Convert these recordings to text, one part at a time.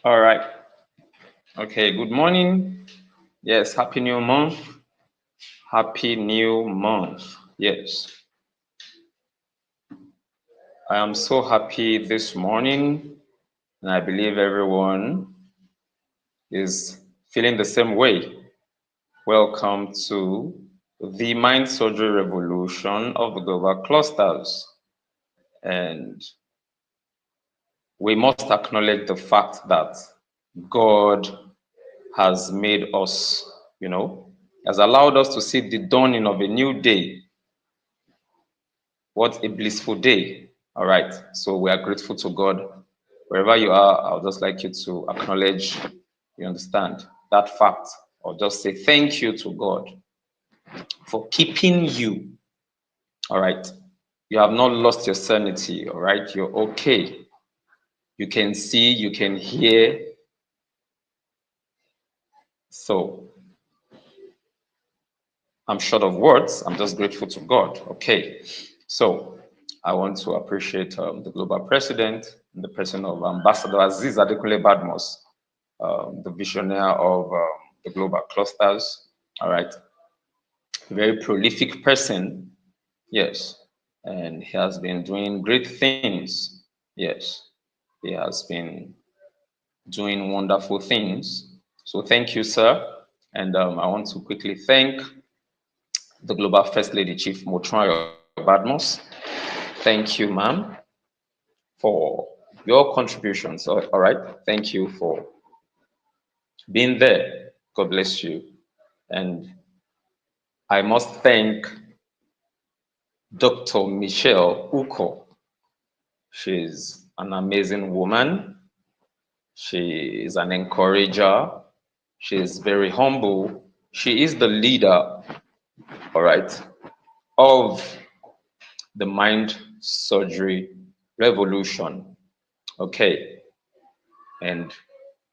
All right. Okay. Good morning. Yes. Happy New Month. Happy New Month. Yes. I am so happy this morning, and I believe everyone is feeling the same way. Welcome to the Mind Surgery Revolution of the Global Clusters. And we must acknowledge the fact that God has made us, has allowed us to see the dawning of a new day. What a blissful day. All right. So we are grateful to God. Wherever you are, I would just like you to acknowledge, you understand, that fact, or just say thank you to God for keeping you. All right. You have not lost your sanity. All right. You're okay. You can see, you can hear. So I'm short of words. I'm just grateful to God. Okay. So I want to appreciate the global president, in the person of Ambassador Aziz Adekunle Badmos, the visionary of the global clusters. All right. A very prolific person. Yes. And he has been doing great things. Yes. He has been doing wonderful things. So thank you, sir. And I want to quickly thank the Global First Lady Chief Motrayo Badmos. Thank you, ma'am, for your contributions. All right. Thank you for being there. God bless you. And I must thank Dr. Michelle Uko. She's an amazing woman. She is an encourager. She is very humble. She is the leader, all right, of the mind surgery revolution. Okay. And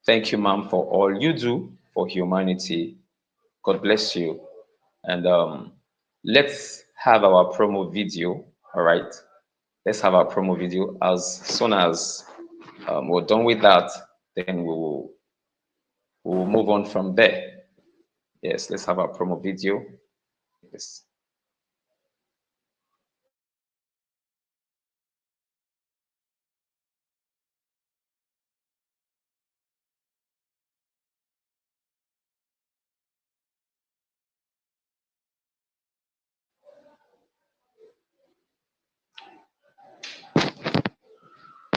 thank you, ma'am, for all you do for humanity. God bless you. And let's have our promo video. All right. Let's have our promo video. As soon as we're done with that, then we'll move on from there. Yes, let's have our promo video. Yes.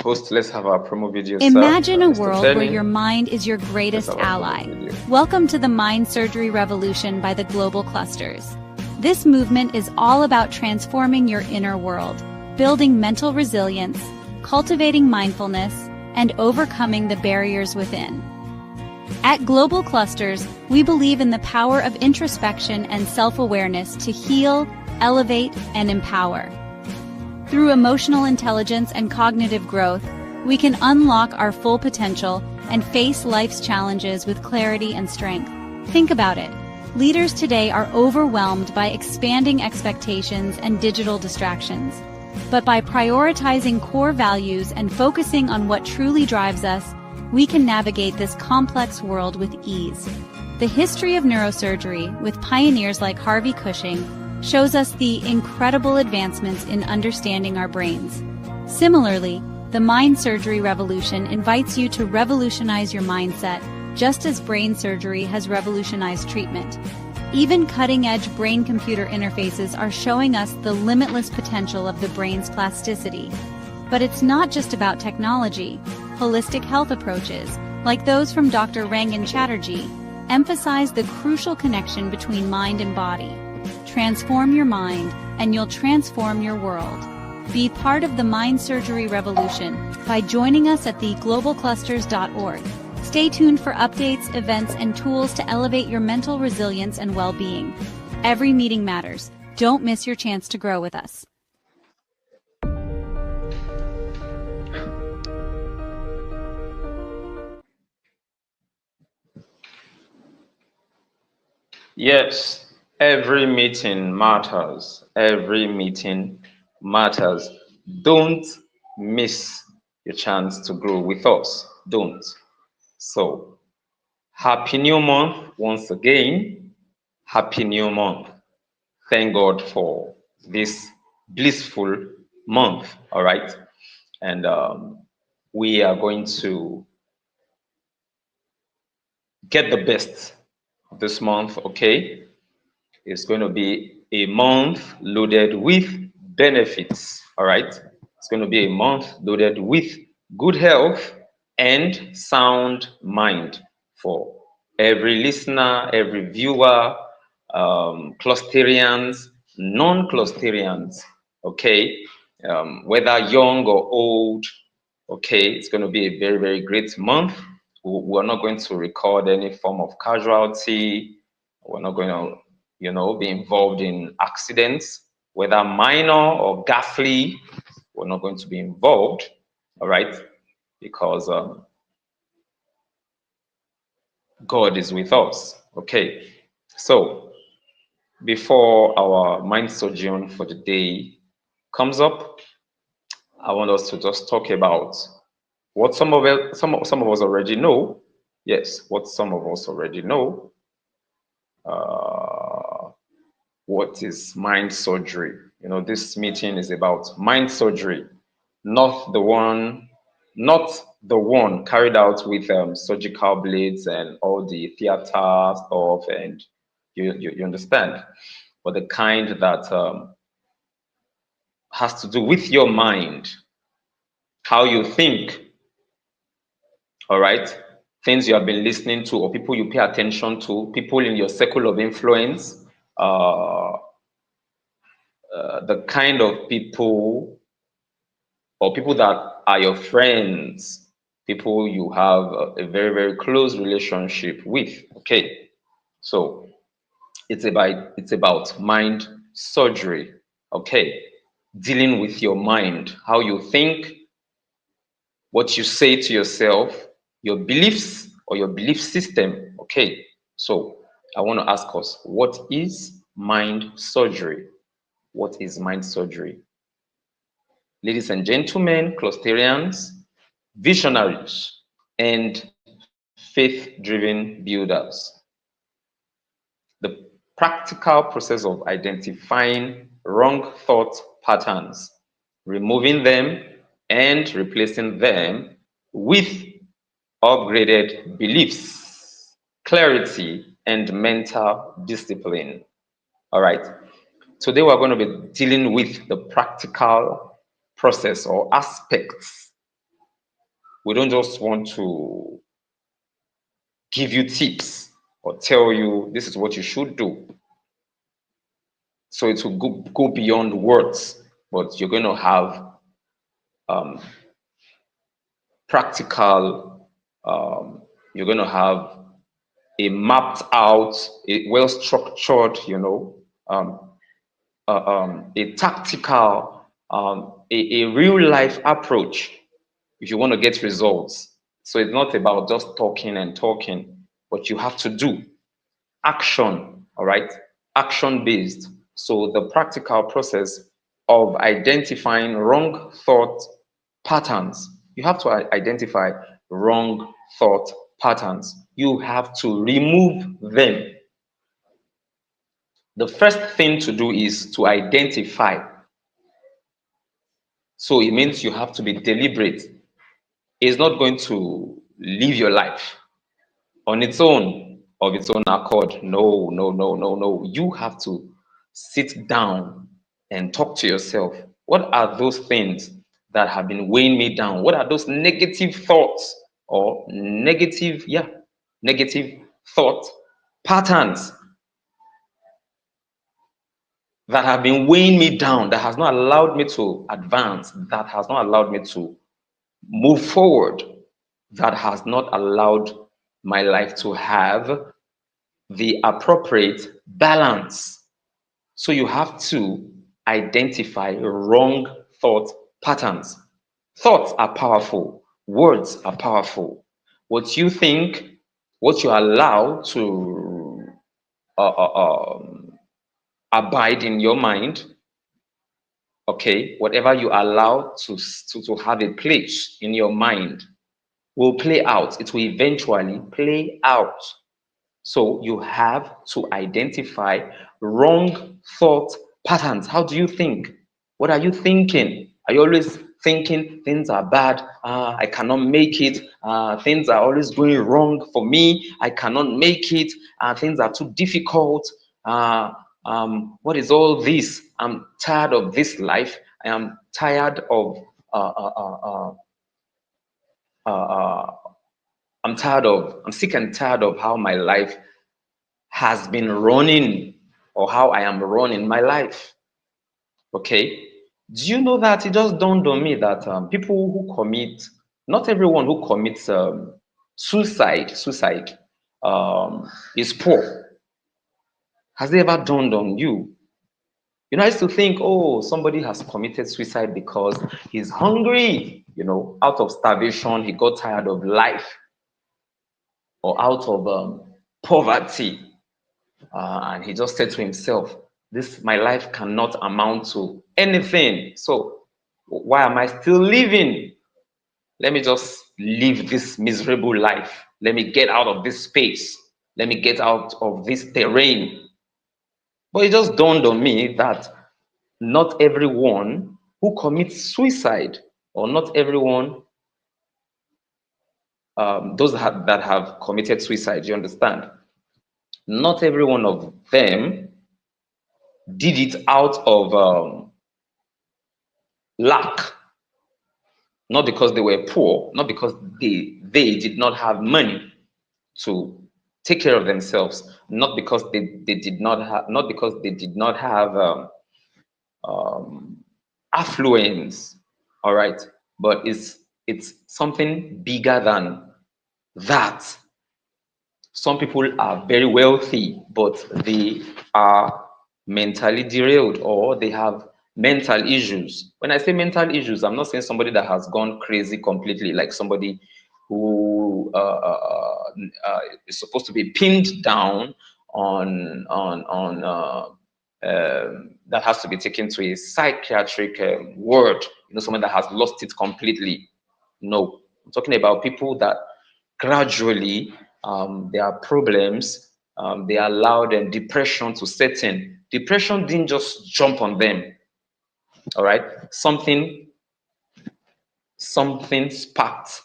Host, let's have our promo video, sir. Imagine a Mr. world where Femi. your mind is your Let's greatest have our promo ally. video. Welcome to the Mind Surgery Revolution by the Global Clusters. This movement is all about transforming your inner world, building mental resilience, cultivating mindfulness, and overcoming the barriers within. At Global Clusters, we believe in the power of introspection and self-awareness to heal, elevate, and empower. Through emotional intelligence and cognitive growth, we can unlock our full potential and face life's challenges with clarity and strength. Think about it. Leaders today are overwhelmed by expanding expectations and digital distractions. But by prioritizing core values and focusing on what truly drives us, we can navigate this complex world with ease. The history of neurosurgery, with pioneers like Harvey Cushing, shows us the incredible advancements in understanding our brains. Similarly, the mind surgery revolution invites you to revolutionize your mindset, just as brain surgery has revolutionized treatment. Even cutting-edge brain-computer interfaces are showing us the limitless potential of the brain's plasticity. But it's not just about technology. Holistic health approaches, like those from Dr. Rangan Chatterjee, emphasize the crucial connection between mind and body. Transform your mind, and you'll transform your world. Be part of the mind surgery revolution by joining us at theglobalclusters.org. Stay tuned for updates, events, and tools to elevate your mental resilience and well-being. Every meeting matters. Don't miss your chance to grow with us. Yes, every meeting matters. Every meeting matters. Don't miss your chance to grow with us. Don't. So, happy new month once again. Happy new month. Thank God for this blissful month. All right. And we are going to get the best of this month. Okay. It's going to be a month loaded with benefits. All right. It's going to be a month loaded with good health and sound mind for every listener, every viewer, clusterians, non-clusterians. Okay. Whether young or old. Okay. It's going to be a very, very great month. We're not going to record any form of casualty. We're not going to be involved in accidents, whether minor or ghastly. We're not going to be involved, all right, because God is with us. Okay, so before our mind sojourn for the day comes up, I want us to just talk about what some of us already know. Yes, what some of us already know. What is mind surgery? This meeting is about mind surgery, not the one, not the one carried out with surgical blades and all the theater stuff, and you understand, but the kind that has to do with your mind, how you think, all right? Things you have been listening to, or people you pay attention to, people in your circle of influence, the kind of people or people that are your friends, people you have a very, very close relationship with. Okay, so it's about mind surgery. Okay, dealing with your mind, how you think, what you say to yourself, your beliefs or your belief system. Okay, so I want to ask us, what is mind surgery? What is mind surgery? Ladies and gentlemen, clusterians, visionaries, and faith-driven builders. The practical process of identifying wrong thought patterns, removing them, and replacing them with upgraded beliefs, clarity, and mental discipline. All right. Today we're going to be dealing with the practical process or aspects. We don't just want to give you tips or tell you this is what you should do. So it will go beyond words, but you're going to have um, practical, you're going to have a mapped out, a well structured, a tactical, a real life approach if you want to get results. So it's not about just talking and talking, but you have to do action, all right? Action based. So the practical process of identifying wrong thought patterns. You have to identify wrong thought patterns. You have to remove them. The first thing to do is to identify. So it means you have to be deliberate. It's not going to live your life on its own, of its own accord. No, no, no, no, no. You have to sit down and talk to yourself. What are those things that have been weighing me down? What are those negative thoughts or negative thought patterns that have been weighing me down, that has not allowed me to advance, that has not allowed me to move forward, that has not allowed my life to have the appropriate balance. So you have to identify wrong thought patterns. Thoughts are powerful, words are powerful. What you think, what you allow to abide in your mind, okay, whatever you allow to have a place in your mind will play out. It will eventually play out. So you have to identify wrong thought patterns. How do you think? What are you thinking? Are you always thinking things are bad? I cannot make it. Things are always going wrong for me. I cannot make it. Things are too difficult. What is all this? I'm tired of this life. I am tired of uh, uh, uh, uh, uh, I'm sick and tired of how my life has been running or how I am running my life. Okay. Do you know that it just dawned on me that people who commit, not everyone who commits suicide is poor. Has it ever dawned on you? You know, I used to think, oh, somebody has committed suicide because he's hungry, out of starvation, he got tired of life, or out of poverty. And he just said to himself, this, my life cannot amount to anything. So why am I still living? Let me just live this miserable life. Let me get out of this space. Let me get out of this terrain. But it just dawned on me that not everyone who commits suicide, or not everyone, those that have committed suicide, you understand? Not every one of them did it out of lack, not because they were poor, not because they did not have money to take care of themselves, not because they did not have, not because they did not have affluence, all right, but it's something bigger than that. Some people are very wealthy, but they are mentally derailed, or they have mental issues. When I say mental issues, I'm not saying somebody that has gone crazy completely, like somebody who is supposed to be pinned down on that has to be taken to a psychiatric ward. Someone that has lost it completely. No, I'm talking about people that gradually there are problems. They allowed depression to set in. Depression didn't just jump on them. All right, something sparked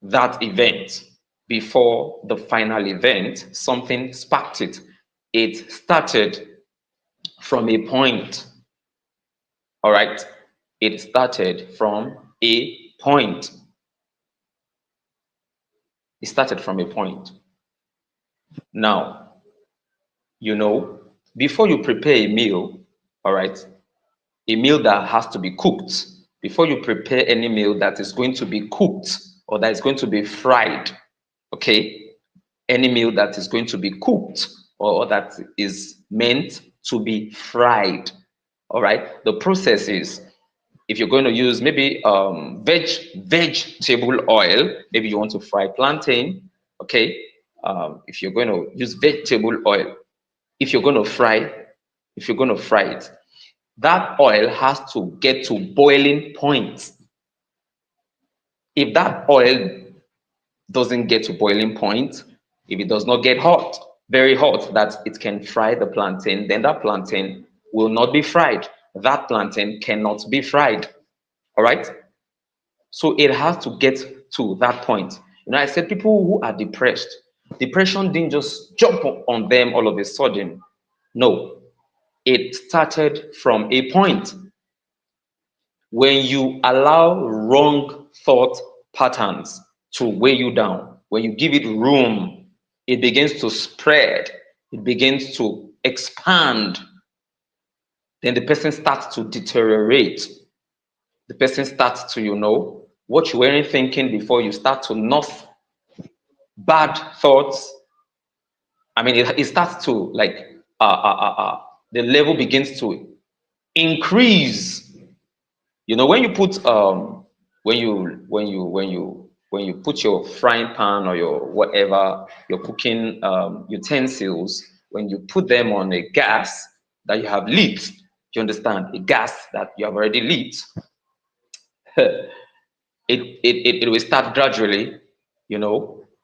that event. Before the final event, something sparked it. It started from a point. All right, it started from a point. It started from a point. Now, before you prepare a meal, all right, a meal that has to be cooked, before you prepare any meal that is going to be cooked or that is going to be fried, okay, any meal that is going to be cooked or that is meant to be fried, all right, the process is, if you're going to use maybe vegetable oil, maybe you want to fry plantain, okay, if you're going to use vegetable oil, if you're going to fry it, that oil has to get to boiling point. If that oil doesn't get to boiling point, if it does not get hot, very hot, that it can fry the plantain, then that plantain will not be fried. That plantain cannot be fried. All right? So it has to get to that point. I said people who are depressed, depression didn't just jump on them all of a sudden. No, it started from a point. When you allow wrong thought patterns to weigh you down, when you give it room, it begins to spread, it begins to expand. Then the person starts to deteriorate. The person starts to, what you weren't thinking before, you start to nurse bad thoughts. I mean, it starts to like, the level begins to increase. When you put when you put your frying pan or your whatever, your cooking utensils, when you put them on a gas that you have lit, you understand, a gas that you have already lit, it will start gradually,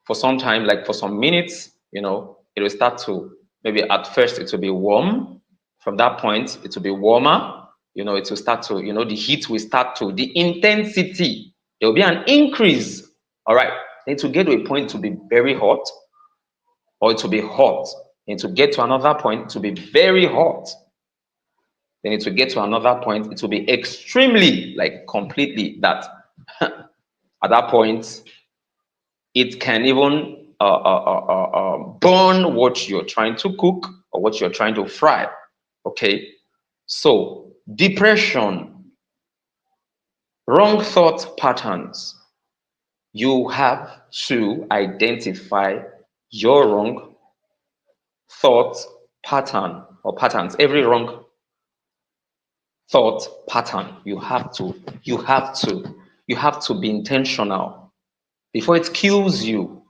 for some time, like for some minutes, it will start to, maybe at first it will be warm. From that point, it will be warmer. It will start to, the heat will start to, the intensity, there will be an increase. All right. Then to get to a point to be very hot, or it will be hot. And to get to another point, to be very hot. Then it will get to another point, it will be extremely, like completely, that at that point, it can even burn what you're trying to cook or what you're trying to fry. Okay. So, depression, wrong thought patterns. You have to identify your wrong thought pattern or patterns. Every wrong thought pattern, you have to be intentional before it kills you.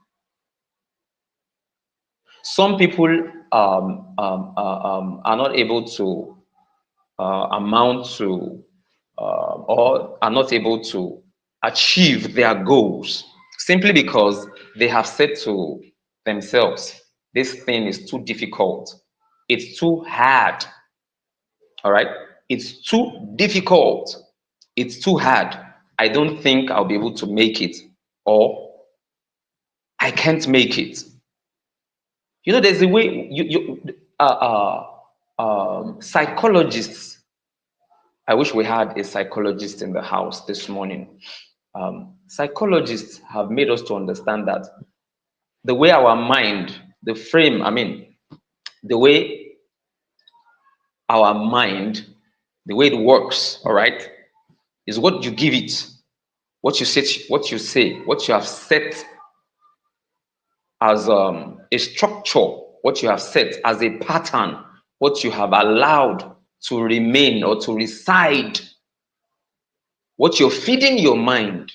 Some people are not able to amount to or are not able to achieve their goals simply because they have said to themselves, this thing is too difficult, it's too hard. All right, it's too difficult, it's too hard, I don't think I'll be able to make it, or I can't make it. There's a way psychologists. I wish we had a psychologist in the house this morning. Psychologists have made us to understand that the way our mind, the way our mind, the way it works, all right, is what you give it, what you say, what you have set as a structure, what you have set as a pattern, what you have allowed to remain or to reside, what you're feeding your mind,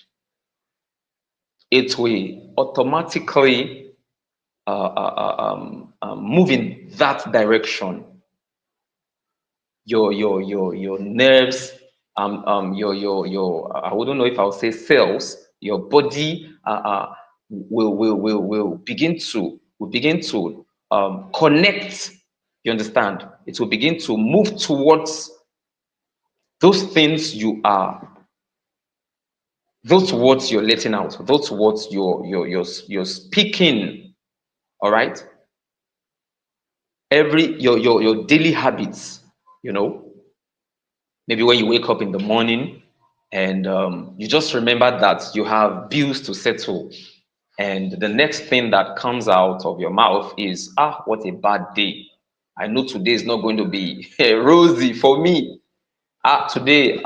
it will automatically move in that direction. Your nerves, your I wouldn't know if I'll say cells, your body will begin to connect. You understand? It will begin to move towards those things those words you're letting out, those words you're speaking. All right. Your daily habits, maybe when you wake up in the morning and you just remember that you have bills to settle, and the next thing that comes out of your mouth is, what a bad day. I know today is not going to be rosy for me. Today,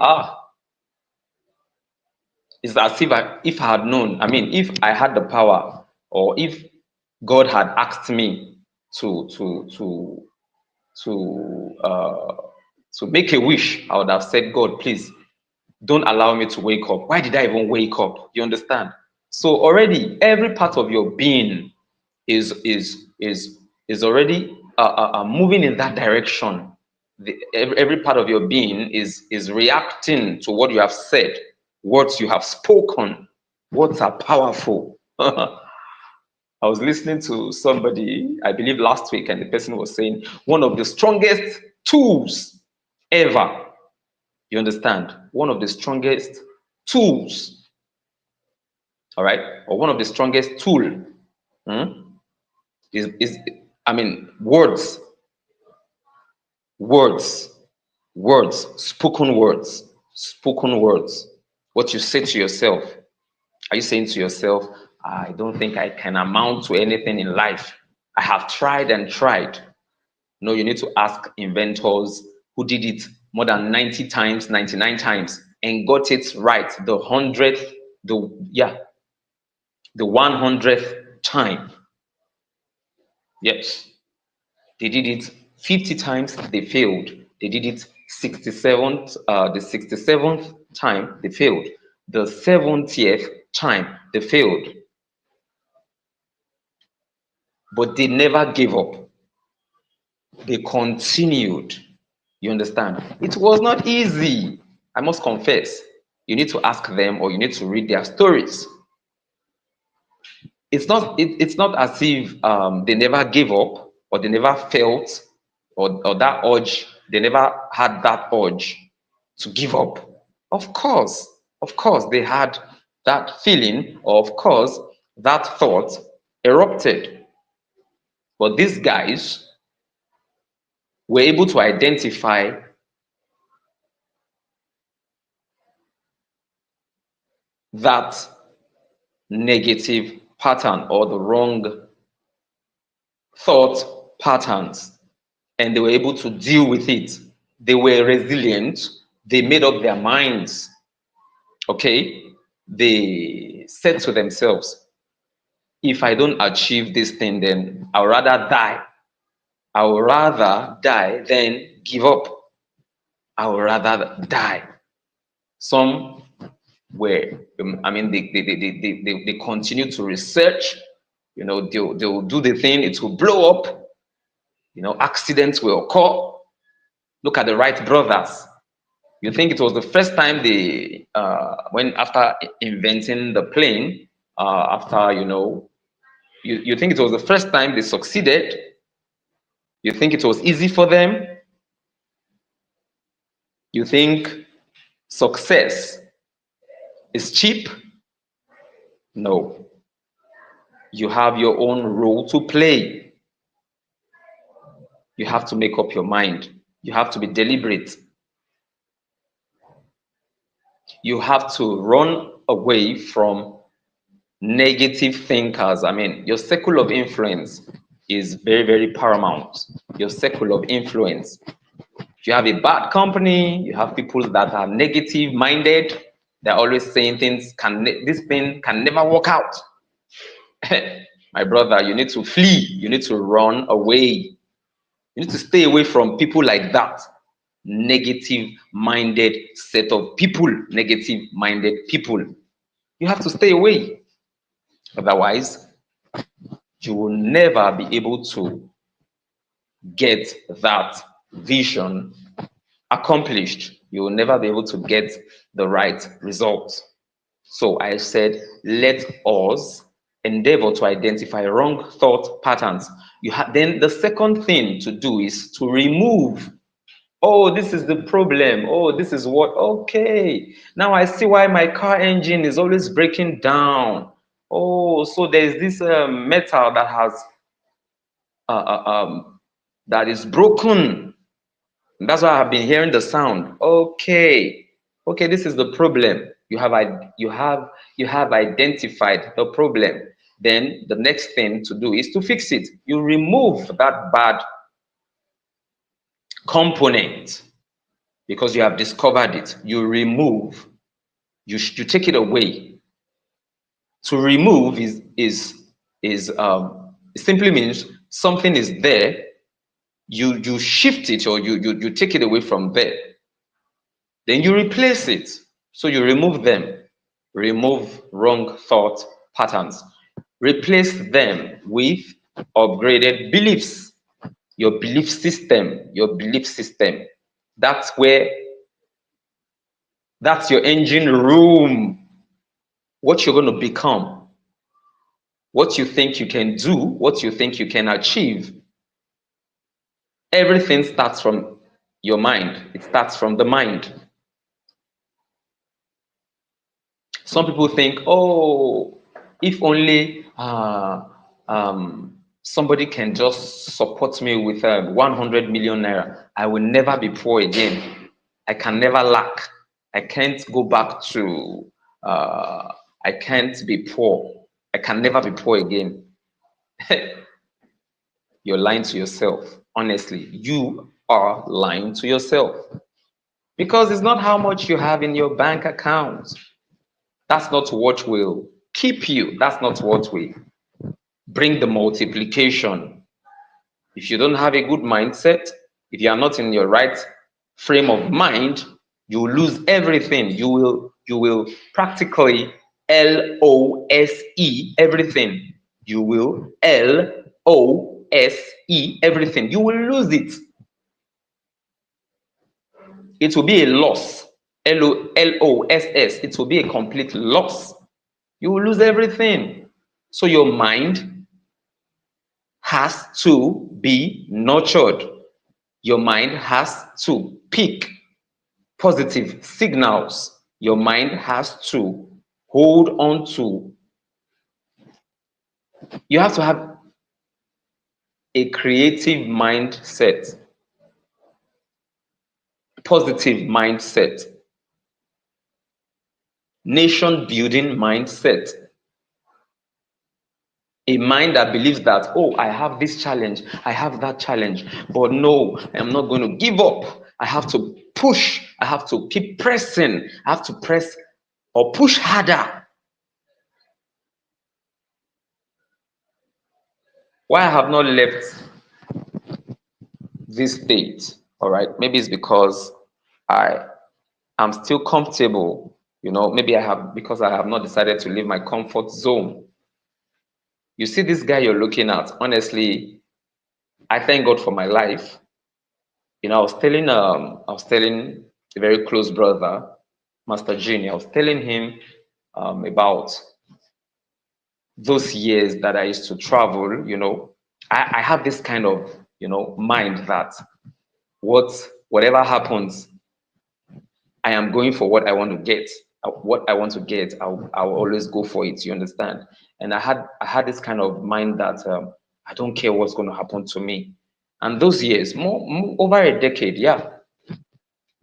it's as if I had known, if I had the power, or if God had asked me to make a wish, I would have said, God, please don't allow me to wake up. Why did I even wake up? You understand? So already every part of your being is already moving in that direction. Every part of your being is reacting to what you have said, words you have spoken. Words are powerful. I was listening to somebody, I believe last week, and the person was saying one of the strongest tools ever. You understand? One of the strongest tools, all right, or one of the strongest tool is words, words, words, spoken words, spoken words. What you say to yourself. Are you saying to yourself, I don't think I can amount to anything in life. I have tried and tried. No, you need to ask inventors who did it more than 90 times, 99 times, and got it right the 100th, the 100th time. Yes. They did it 50 times, they failed. They did it 67th, the 67th time, they failed. The 70th time, they failed. But they never gave up. They continued. You understand? It was not easy, I must confess. You need to ask them, or you need to read their stories. It's not as if they never gave up, or they never felt, or that urge, they never had that urge to give up. Of course, they had that feeling, or of course, that thought erupted. But these guys were able to identify that negative pattern, or the wrong thought patterns, and they were able to deal with it. They were resilient. They made up their minds. Okay? They said to themselves, if I don't achieve this thing, then I'll rather die. I would rather die than give up. I would rather die. Some were, they continue to research. They'll do the thing, it will blow up. Accidents will occur. Look at the Wright brothers. You think it was the first time they, when after inventing the plane, you think it was the first time they succeeded? You think it was easy for them? You think success is cheap? No. You have your own role to play. You have to make up your mind. You have to be deliberate. You have to run away from negative thinkers. Your circle of influence is very, very paramount. Your circle of influence. If you have a bad company, you have people that are negative minded. They're always saying things, this thing can never work out. My brother, you need to flee. You need to run away. You need to stay away from people like that. Negative minded set of people. Negative minded people. You have to stay away. Otherwise, you will never be able to get that vision accomplished. You will never be able to get the right results. So I said, let us endeavor to identify wrong thought patterns. Then the second thing to do is to remove. Oh, this is the problem. Oh, this is what. Okay, now I see why my car engine is always breaking down. Oh, so there's this metal that has that is broken. That's why I've been hearing the sound. Okay, this is the problem. You have identified the problem. Then the next thing to do is to fix it. You remove that bad component because you have discovered it. You remove. You take it away. To remove simply means something is there. You shift it, or you take it away from there. Then you replace it. So you remove them. Remove wrong thought patterns. Replace them with upgraded beliefs. Your belief system. That's your engine room. What you're going to become. What you think you can do. What you think you can achieve. Everything starts from your mind. It starts from the mind. Some people think, oh, if only somebody can just support me with 100 million naira, I will never be poor again. I can never lack. I can't go back to, I can't be poor. I can never be poor again. You're lying to yourself. Honestly, you are lying to yourself. Because it's not how much you have in your bank account. That's not what will keep you. That's not what will bring the multiplication. If you don't have a good mindset, if you are not in your right frame of mind, you will lose everything. You will practically LOSE everything. You will LOSE everything. You will lose it. It will be a loss. loss, it will be a complete loss. You will lose everything. So your mind has to be nurtured. Your mind has to pick positive signals. Your mind has to hold on to, you have to have a creative mindset, positive mindset, nation building mindset, a mind that believes that, oh, I have this challenge, I have that challenge, but no, I'm not going to give up. I have to push, I have to keep pressing, I have to press or push harder. Why I have not left this state, all right, maybe it's because I am still comfortable, maybe I have, because I have not decided to leave my comfort zone. You see this guy you're looking at, honestly, I thank God for my life. I was telling a very close brother, Master Genie, I was telling him about those years that I used to travel. I have this kind of, mind that whatever happens, I am going for what I want to get. What I want to get, I'll always go for it. You understand? And I had this kind of mind that I don't care what's going to happen to me. And those years, more over a decade, yeah,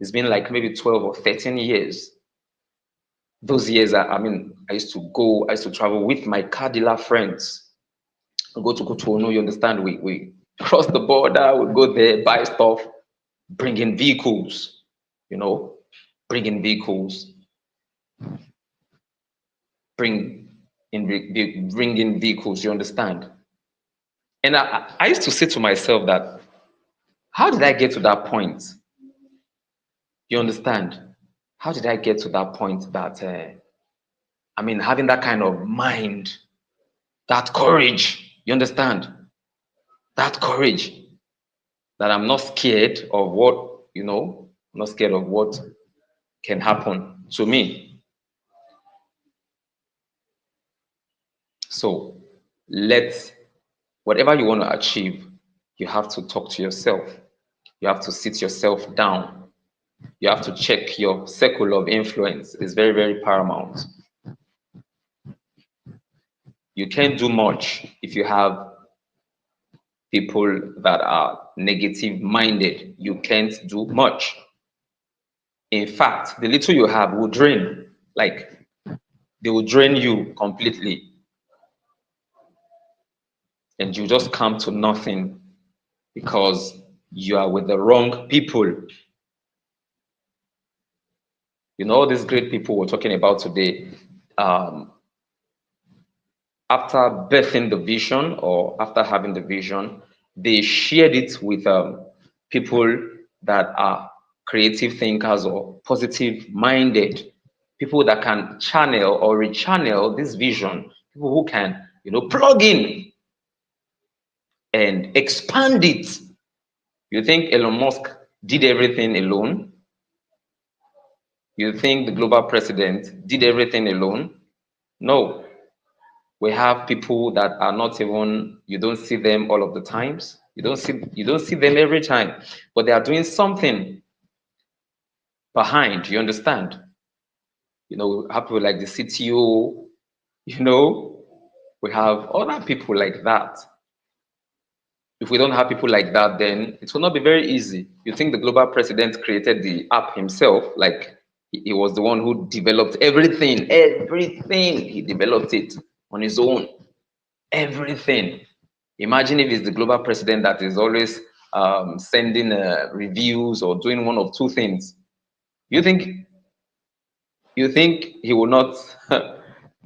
it's been like maybe 12 or 13 years. Those years, I used to travel with my car dealer friends. We go to Cotonou, you understand? We cross the border, we go there, buy stuff, bring in vehicles, you know, bring in vehicles, bring in vehicles, you understand? And I used to say to myself that, how did I get to that point? You understand? How did I get to that point that, having that kind of mind, that courage, you understand? That courage that I'm not scared of I'm not scared of what can happen to me. So whatever you want to achieve, you have to talk to yourself. You have to sit yourself down. You have to check your circle of influence. It's very, very paramount. You can't do much if you have people that are negative minded. You can't do much. In fact, the little you have will drain, like they will drain you completely, and you just come to nothing because you are with the wrong people. All these great people we're talking about today, after birthing the vision or after having the vision, they shared it with people that are creative thinkers or positive minded, people that can channel or rechannel this vision, people who can, plug in and expand it. You think Elon Musk did everything alone? You think the global president did everything alone? No. We have people that are not even, you don't see them all of the times. You don't see them every time, but they are doing something behind, you understand? We have people like the CTO, we have other people like that. If we don't have people like that, then it will not be very easy. You think the global president created the app himself, like he was the one who developed everything, he developed it on his own, everything. Imagine if it's the global president that is always sending reviews or doing one of two things. You think he will not?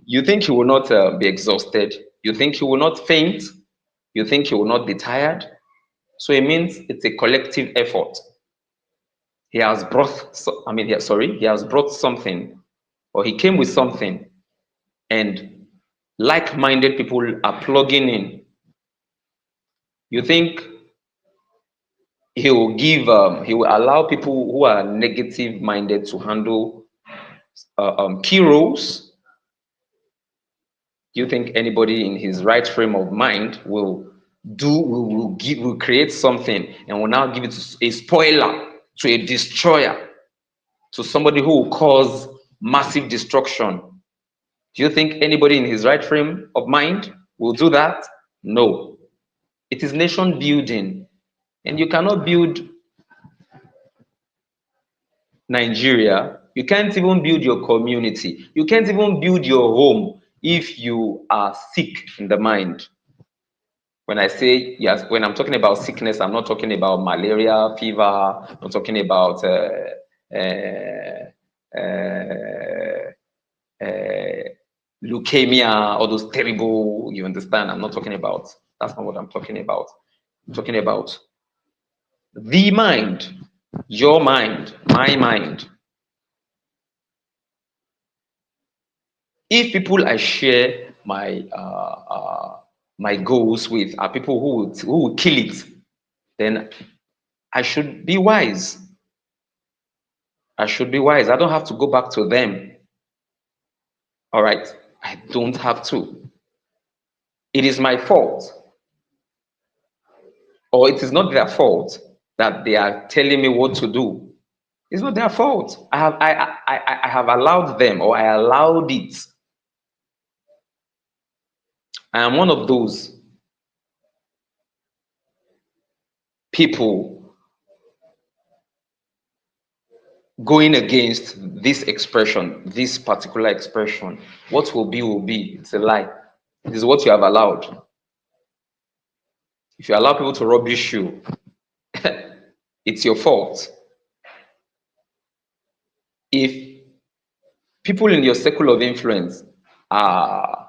You think he will not be exhausted? You think he will not faint? You think he will not be tired? So it means it's a collective effort. He has brought, he has brought something, or he came with something, and like-minded people are plugging in. You think he will give, he will allow people who are negative minded to handle key roles. Do you think anybody in his right frame of mind will create something and will now give it to a spoiler, to a destroyer, to somebody who will cause massive destruction? Do you think anybody in his right frame of mind will do that? No. It is nation building, and you cannot build Nigeria. You can't even build your community. You can't even build your home if you are sick in the mind. When I say, yes, when I'm talking about sickness, I'm not talking about malaria, fever, I'm not talking about leukemia, all those terrible, you understand? I'm not talking about, that's not what I'm talking about. I'm talking about the mind, your mind, my mind. If people I share my goals with are people who will kill it, then I should be wise. I should be wise. I don't have to go back to them. All right. I don't have to. It is my fault, or it is not their fault that they are telling me what to do. It's not their fault. I have allowed them, or I allowed it. I am one of those people going against this expression, this particular expression. What will be, will be. It's a lie. It is what you have allowed. If you allow people to rubbish you, it's your fault. If people in your circle of influence are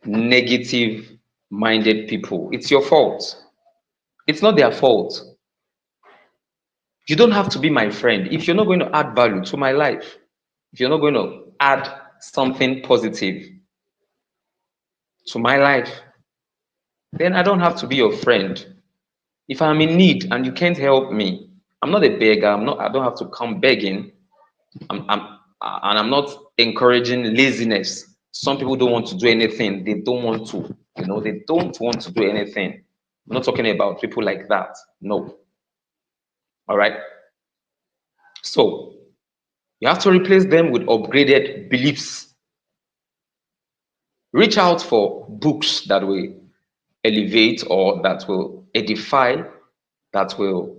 negative minded people, it's your fault. It's not their fault. You don't have to be my friend if you're not going to add value to my life. If you're not going to add something positive to my life, then I don't have to be your friend. If I'm in need and you can't help me, I'm not a beggar. I don't have to come begging. And I'm not encouraging laziness. Some people don't want to do anything. They don't want to. They don't want to do anything. I'm not talking about people like that. No. All right. So you have to replace them with upgraded beliefs. Reach out for books that will elevate or that will edify, that will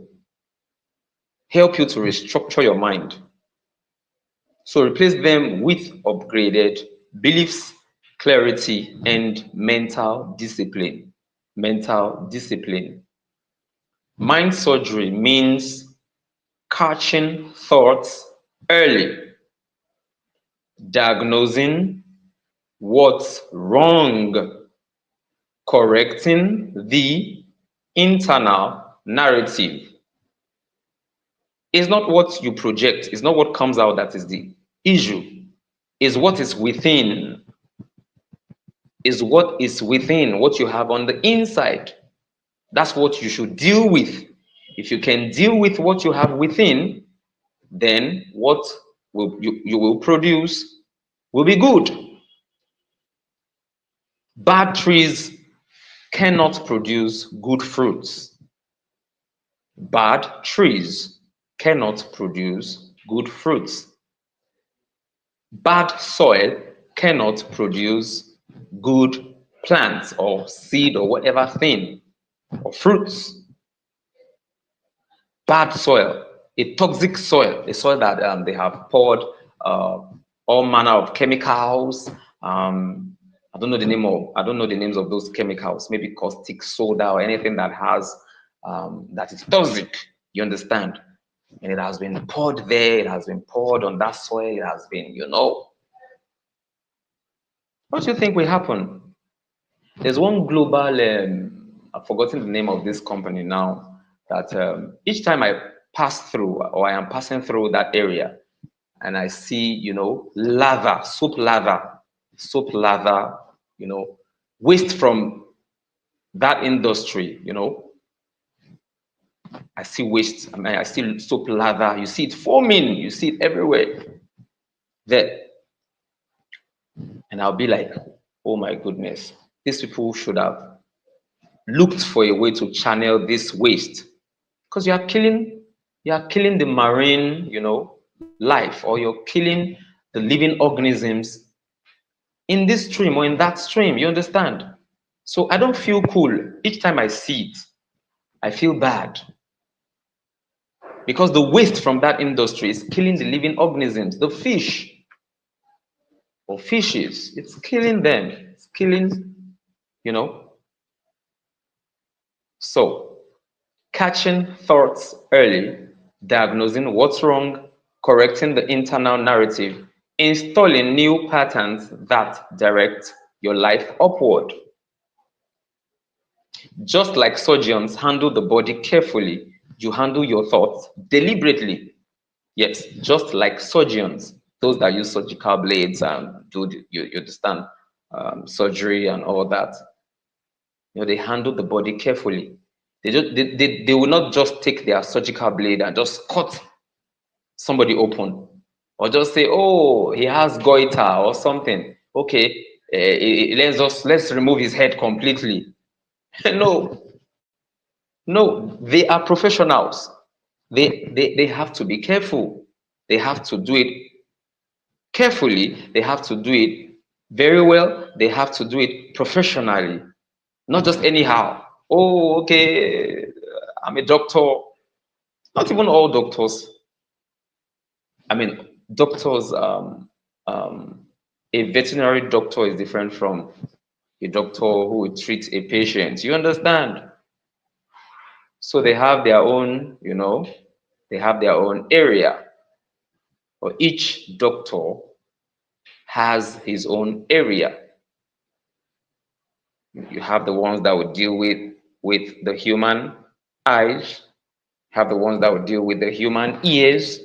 help you to restructure your mind. So replace them with upgraded beliefs, clarity, and mental discipline. Mental discipline. Mind surgery means catching thoughts early, diagnosing what's wrong, correcting the internal narrative. It's not what you project, it's not what comes out that is the issue. Is what is within. Is what is within, what you have on the inside. That's what you should deal with. If you can deal with what you have within, then what you will produce will be good. Bad trees cannot produce good fruits. Bad trees cannot produce good fruits. Bad soil cannot produce good plants or seed or whatever thing or fruits. Bad soil, a toxic soil, a soil that they have poured all manner of chemicals. I don't know the names of those chemicals. Maybe caustic soda or anything that has that is toxic. You understand? And it has been poured there. It has been poured on that soil. It has been, What do you think will happen? There's one global, I've forgotten the name of this company now, that each time I pass through or I am passing through that area and I see, lather, soap lather, waste from that industry, I see waste. I mean, I see soap lather. You see it foaming. You see it everywhere. There, and I'll be like, oh my goodness, these people should have looked for a way to channel this waste, because you are killing the marine, life, or you're killing the living organisms in this stream or in that stream. You understand? So I don't feel cool each time I see it. I feel bad because the waste from that industry is killing the living organisms, the fish or fishes. It's killing them. It's killing, you know. So catching thoughts early, diagnosing what's wrong, correcting the internal narrative, installing new patterns that direct your life upward. Just like surgeons handle the body carefully, you handle your thoughts deliberately. Yes, just like surgeons, those that use surgical blades and you understand, surgery and all that. They handle the body carefully. They will not just take their surgical blade and just cut somebody open, or just say, oh, he has goiter or something. Okay, let's remove his head completely. No, no, they are professionals. They have to be careful. They have to do it carefully. They have to do it very well. They have to do it professionally, not just anyhow. Oh, okay, I'm a doctor. Not even all doctors. I mean, doctors, a veterinary doctor is different from a doctor who will treat a patient. You understand? So they have their own, they have their own area. Or each doctor has his own area. You have the ones that would deal with the human eyes, have the ones that would deal with the human ears,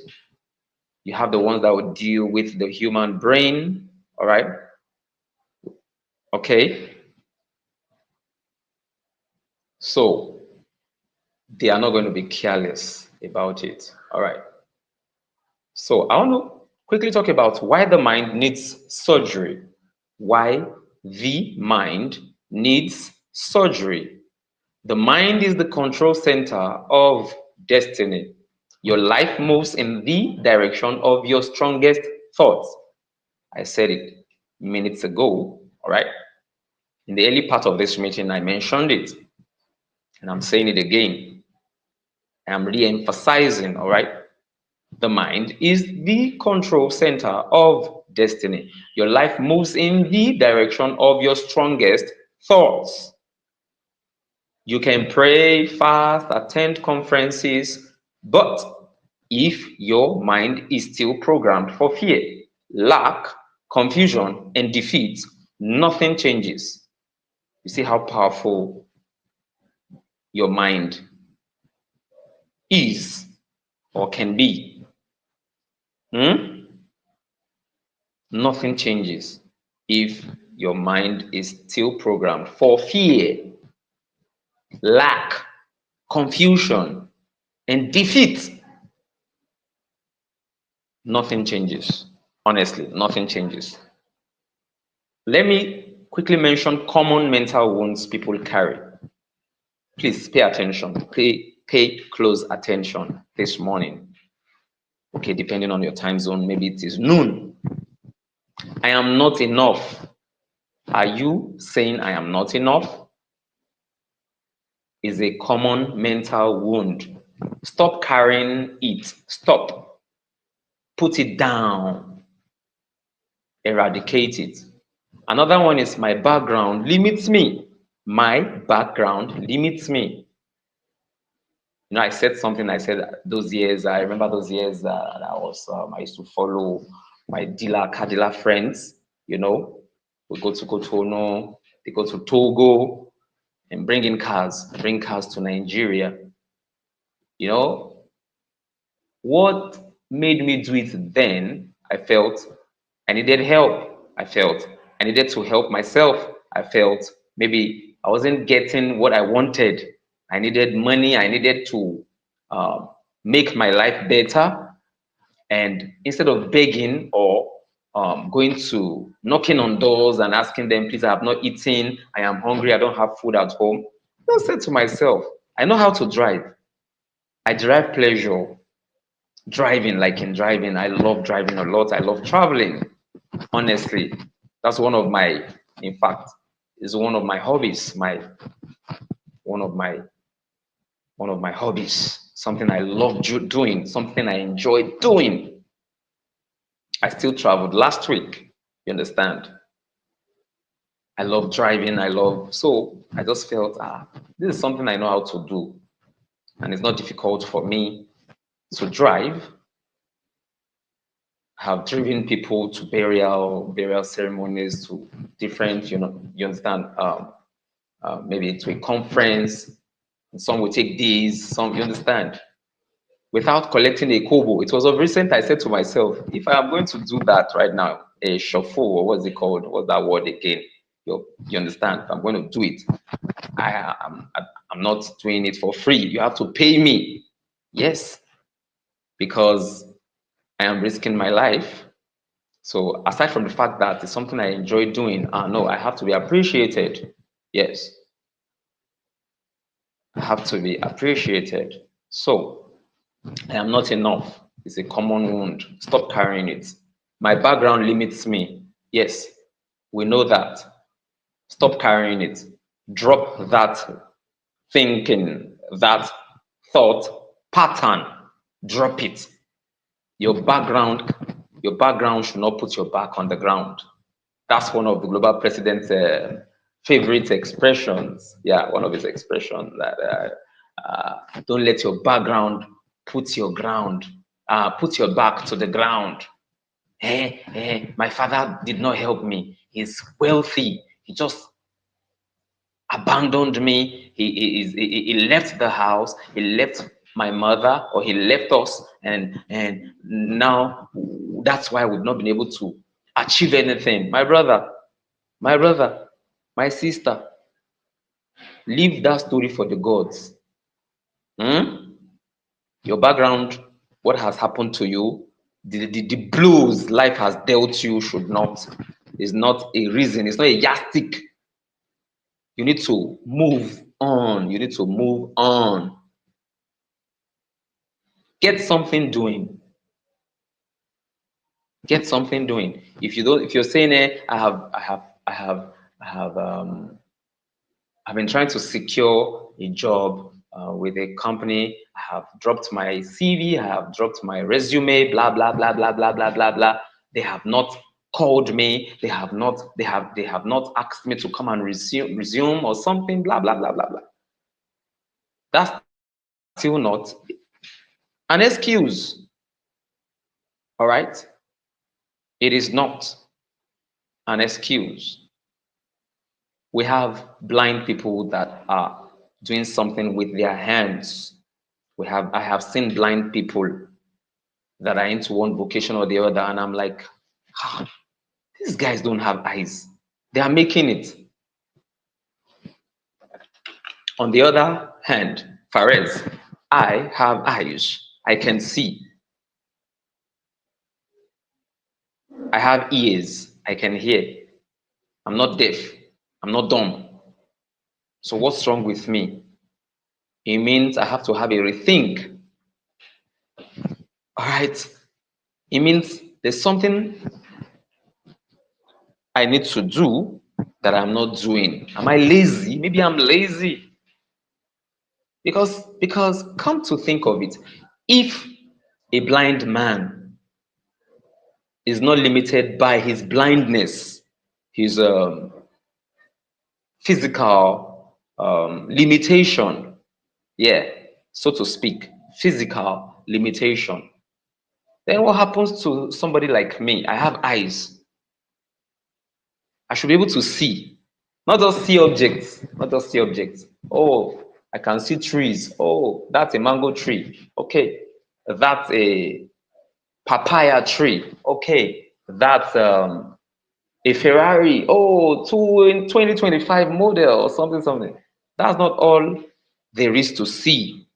you have the ones that would deal with the human brain, all right? Okay, so they are not going to be careless about it, all right? So I want to quickly talk about why the mind needs surgery. Why the mind needs surgery. The mind is the control center of destiny. Your life moves in the direction of your strongest thoughts. I said it minutes ago, all right? In the early part of this meeting, I mentioned it, and I'm saying it again. I'm re-emphasizing, all right? The mind is the control center of destiny. Your life moves in the direction of your strongest thoughts. You can pray, fast, attend conferences, but if your mind is still programmed for fear, lack, confusion, and defeat, nothing changes. You see how powerful your mind is or can be. Nothing changes if your mind is still programmed for fear, lack, confusion, and defeat. Nothing changes. Honestly, nothing changes. Let me quickly mention common mental wounds people carry. Please pay attention. Pay close attention this morning. Okay, depending on your time zone, maybe it is noon. I am not enough. Are you saying I am not enough? Is a common mental wound. Stop carrying it. Stop. Put it down. Eradicate it. Another one is my background limits me. My background limits me. I said something. I said those years. I remember those years that I used to follow my car dealer friends. We go to Cotonou, they go to Togo, and bring cars to Nigeria. What made me do it then? I felt I needed help. I felt I needed to help myself. I felt maybe I wasn't getting what I wanted. I needed money. I needed to make my life better. And instead of begging or going to knocking on doors and asking them, please, I have not eaten, I am hungry, I don't have food at home, I just said to myself, I know how to drive. I derive pleasure driving, like in driving. I love driving a lot. I love traveling. Honestly, that's one of my, in fact, is one of my hobbies. One of my one of my hobbies. Something I love doing. Something I enjoy doing. I still traveled last week. You understand? I love driving. So I just felt, this is something I know how to do. And it's not difficult for me to drive. Have driven people to burial ceremonies, to different, you understand, maybe to a conference. Some will take days, some, you understand, without collecting a kobo. It was of recent I said to myself, if I am going to do that right now, a shuffle, or what's it called? What's that word again? You understand? If I'm going to do it, I'm not doing it for free. You have to pay me. Yes, because I am risking my life. So aside from the fact that it's something I enjoy doing, no, I have to be appreciated. Yes, I have to be appreciated. So I am not enough. It's a common wound. Stop carrying it. My background limits me. Yes, we know that. Stop carrying it. Drop that thinking, that thought pattern. Drop it. Your background, your background should not put your back on the ground. That's one of the global president's favorite expressions. Yeah, one of his expressions that don't let your background put your put your back to the ground. My father did not help me. He's wealthy. He just abandoned me. He left the house. He left my mother, or he left us, and now that's why we've not been able to achieve anything. My brother, my sister, leave that story for the gods. Your background, what has happened to you, the blows life has dealt you is not a reason, it's not a yardstick. You need to move on. You need to move on. Get something doing. Get something doing. If you're saying, I've been trying to secure a job with a company. I have dropped my CV. I have dropped my resume. Blah blah blah blah blah blah blah blah. They have not called me. They have not asked me to come and resume or something. Blah blah blah blah blah. That's still not an excuse. All right. It is not an excuse. We have blind people that are doing something with their hands. I have seen blind people that are into one vocation or the other, and I'm like, these guys don't have eyes. They are making it. On the other hand, Fares, I have eyes. I can see. I have ears. I can hear. I'm not deaf. I'm not dumb. So what's wrong with me? It means I have to have a rethink. All right. It means there's something I need to do that I'm not doing. Am I lazy? Maybe I'm lazy. Because come to think of it, if a blind man is not limited by his blindness, his physical limitation, yeah, so to speak, physical limitation, then what happens to somebody like me? I have eyes. I should be able to see, not just see objects, not just see objects. Oh, I can see trees. Oh, that's a mango tree. Okay, that's a papaya tree. Okay, that's a Ferrari. Oh, 2025 model or something. That's not all there is to see.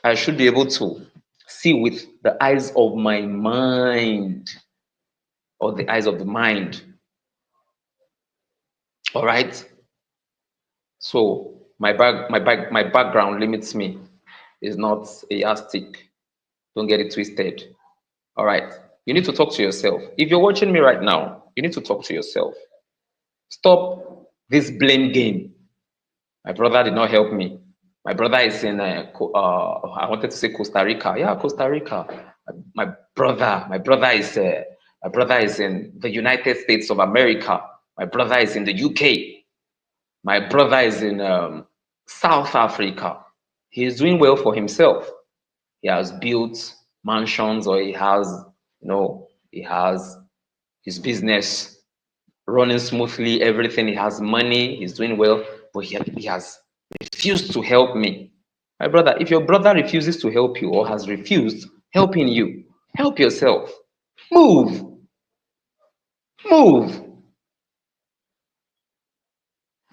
I should be able to see with the eyes of my mind, or the eyes of the mind. All right. So my background limits me. Is not a yardstick. Don't get it twisted. All right. You need to talk to yourself. If you're watching me right now, you need to talk to yourself. Stop this blame game. My brother did not help me. My brother is in, I wanted to say Costa Rica. Yeah, Costa Rica. My brother is in the United States of America. My brother is in the UK. My brother is in South Africa. He is doing well for himself. He has built mansions, or he has his business running smoothly, everything. He has money, he's doing well, but he has refused to help me. My brother, if your brother refuses to help you or has refused helping you, help yourself. Move, move.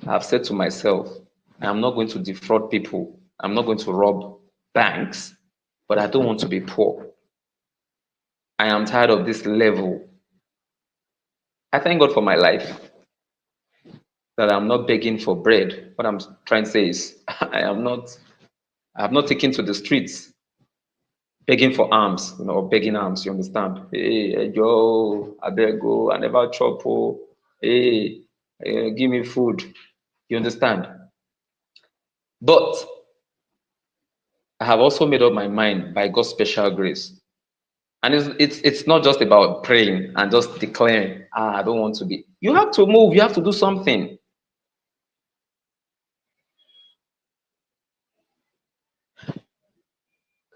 I've said to myself, I'm not going to defraud people. I'm not going to rob banks, but I don't want to be poor. I am tired of this level. I thank God for my life, that I'm not begging for bread. What I'm trying to say is I have not taken to the streets begging for alms, or begging alms, you understand? Hey, Joe, I beg go, I never chop, oh, hey, give me food. You understand? But I have also made up my mind by God's special grace. And it's not just about praying and just declaring, I don't want to be. You have to move, you have to do something.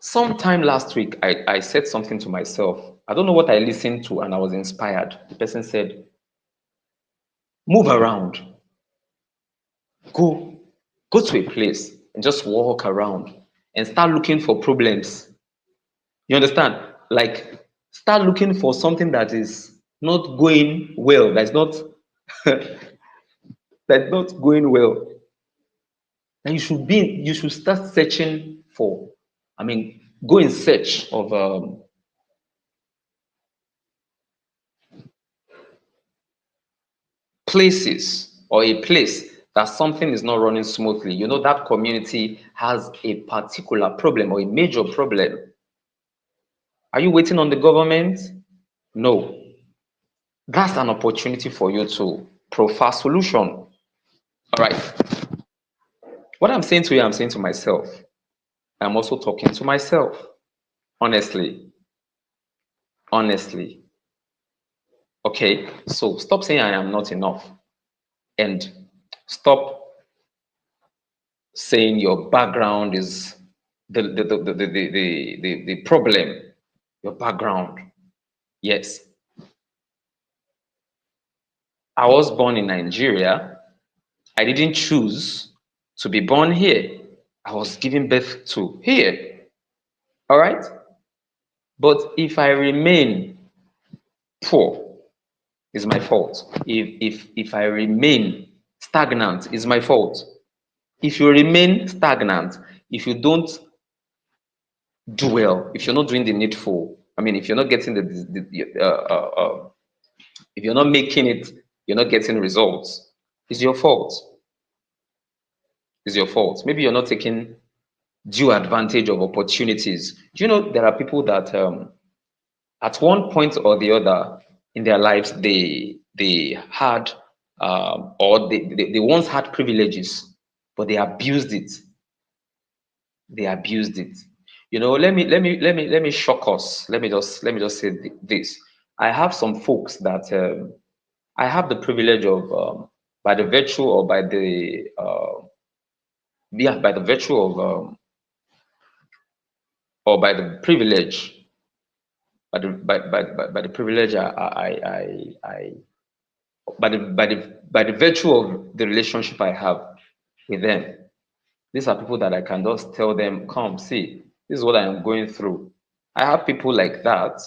Sometime last week, I said something to myself. I don't know what I listened to, and I was inspired. The person said, move around, go, go to a place and just walk around and start looking for problems. You understand? Like, start looking for something that is not going well, that's not that's not going well. And you should start searching for, go in search of places, or a place that something is not running smoothly. You know, that community has a particular problem or a major problem. Are you waiting on the government? No. That's an opportunity for you to profile solution. All right. What I'm saying to you, I'm saying to myself. I'm also talking to myself. Honestly. Honestly. Okay. So stop saying I am not enough. And stop saying your background is the problem. Your background. Yes. I was born in Nigeria. I didn't choose to be born here. I was given birth to here. All right? But if I remain poor, it's my fault. If I remain stagnant, it's my fault. If you remain stagnant, if you don't do well, if you're not doing the needful, if you're not getting if you're not making it, you're not getting results, it's your fault. It's your fault. Maybe you're not taking due advantage of opportunities. Do you know there are people that at one point or the other in their lives they had or they once had privileges, but they abused it. They abused it. You know, let me shock us. Let me just say this. I have some folks that I have the privilege of, by the virtue or by the by the virtue of or by the privilege, by the privilege I by the virtue of the relationship I have with them. These are people that I can just tell them, come see, this is what I am going through. I have people like that,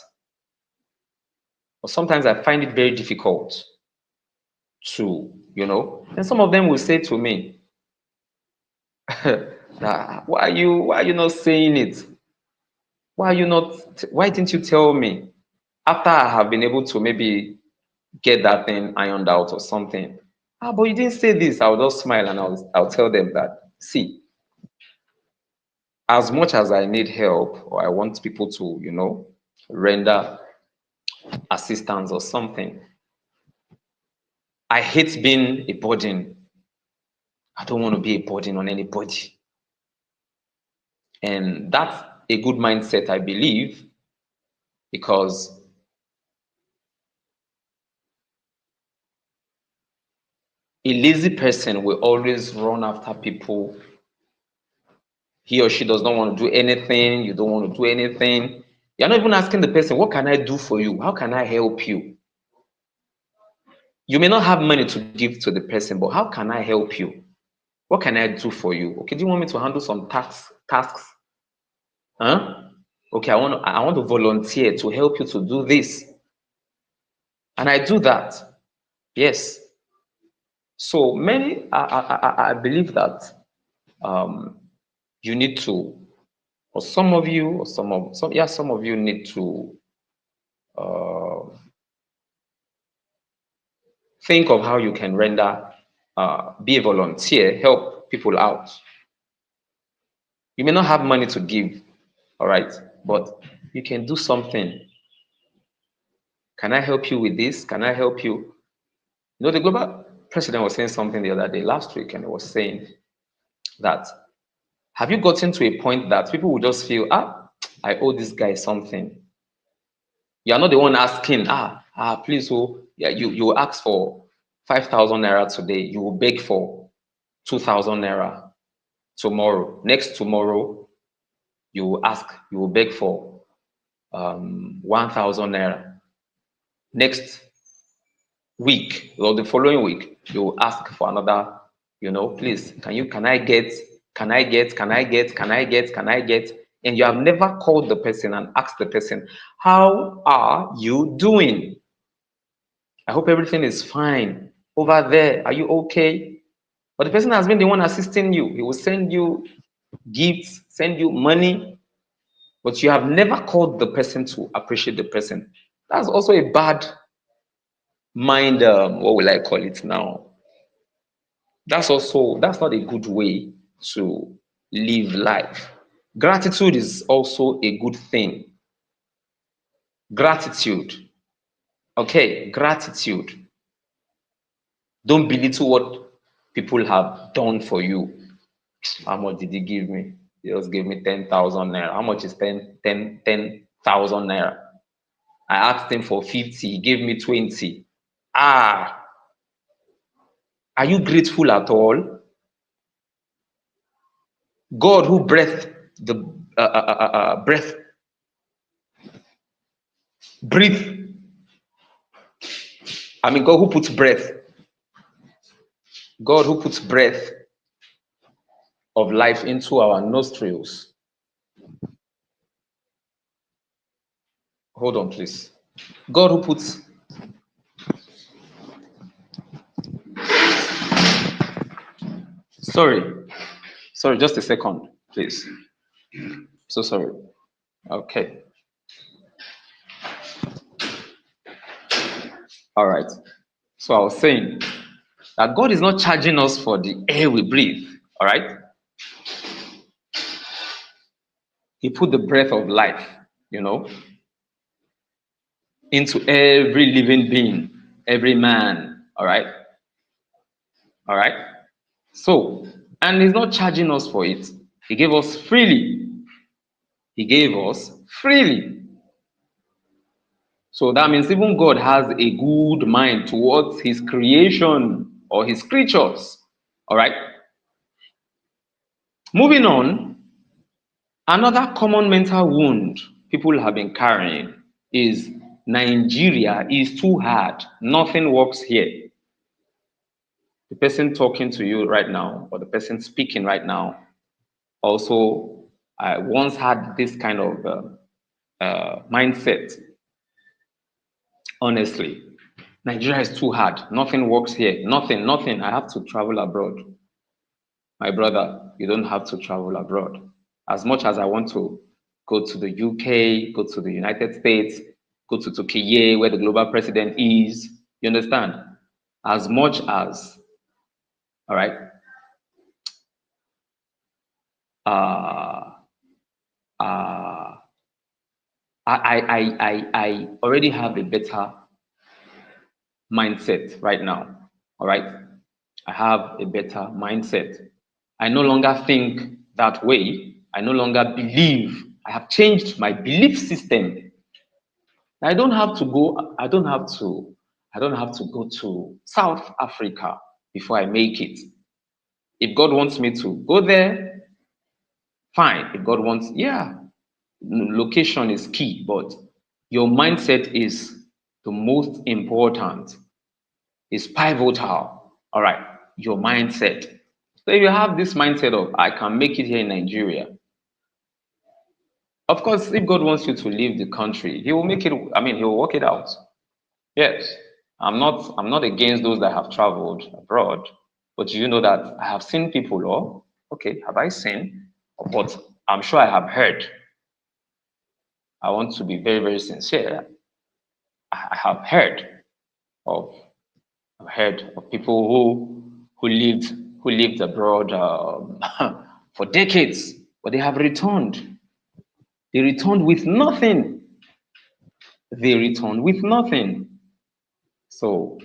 but sometimes I find it very difficult to, and some of them will say to me, Why are you not saying it? Why didn't you tell me? After I have been able to maybe get that thing ironed out or something. But you didn't say this. I'll just smile and I'll tell them that, see, as much as I need help or I want people to, render assistance or something, I hate being a burden. I don't want to be a burden on anybody. And that's a good mindset, I believe, because a lazy person will always run after people. He or she does not want to do anything. You don't want to do anything. You're not even asking the person, what can I do for you? How can I help you? You may not have money to give to the person, but how can I help you? What can I do for you? Okay, do you want me to handle some tasks? Huh? Okay, I want to volunteer to help you to do this. And I do that. Yes. So I believe that you need to, or some of you, or some of you need to uh, think of how you can render, be a volunteer, help people out. You may not have money to give, all right, but you can do something. Can I help you with this? Can I help you? The global president was saying something the other day, last week, and he was saying that, have you gotten to a point that people will just feel, I owe this guy something? You are not the one asking, please, yeah, you will ask for 5,000 naira today. You will beg for 2,000 naira tomorrow. Next tomorrow, you will beg for 1,000 naira. Next week or the following week, you will ask for another, please, can I get, and you have never called the person and asked the person, how are you doing? I hope everything is fine over there. Are you okay? But the person has been the one assisting you. He will send you gifts, send you money, but you have never called the person to appreciate the person. That's also a bad mind. What will I call it now? That's not a good way to live life. Gratitude is also a good thing. Gratitude. Okay, gratitude. Don't belittle what people have done for you. How much did he give me? He just gave me 10,000 naira. How much is 10,000 naira? I asked him for 50. He gave me 20. Are you grateful at all? God who breathed the breathe. I mean, God who puts breath. God who puts breath of life into our nostrils. Hold on, please. God who puts. Sorry, just a second, please. So sorry. Okay. All right. So I was saying that God is not charging us for the air we breathe. All right. He put the breath of life, into every living being, every man. All right. All right. So, and he's not charging us for it. He gave us freely. He gave us freely. So that means even God has a good mind towards his creation or his creatures. All right. Moving on, another common mental wound people have been carrying is Nigeria is too hard. Nothing works here. The person talking to you right now, or the person speaking right now, also I once had this kind of mindset. Honestly, Nigeria is too hard. Nothing works here. Nothing. I have to travel abroad. My brother, you don't have to travel abroad. As much as I want to go to the UK, go to the United States, go to Turkey, where the global president is, you understand? As much as, all right, uh, uh, I already have a better mindset right now. All right. I have a better mindset. I no longer think that way. I no longer believe. I have changed my belief system. I don't have to go, I don't have to go to South Africa before I make it. If God wants me to go there, fine. If God wants, yeah, location is key, but your mindset is the most important, is pivotal. All right, your mindset. So if you have this mindset of I can make it here in Nigeria, of course, if God wants you to leave the country, He will make it. I mean, He will work it out. Yes, I'm not against those that have traveled abroad, but you know that I have seen people. Oh, okay, have I seen? But I'm sure I have heard. I want to be very, very sincere. I have of heard of people who lived abroad for decades, but they have returned. They returned with nothing. They returned with nothing. So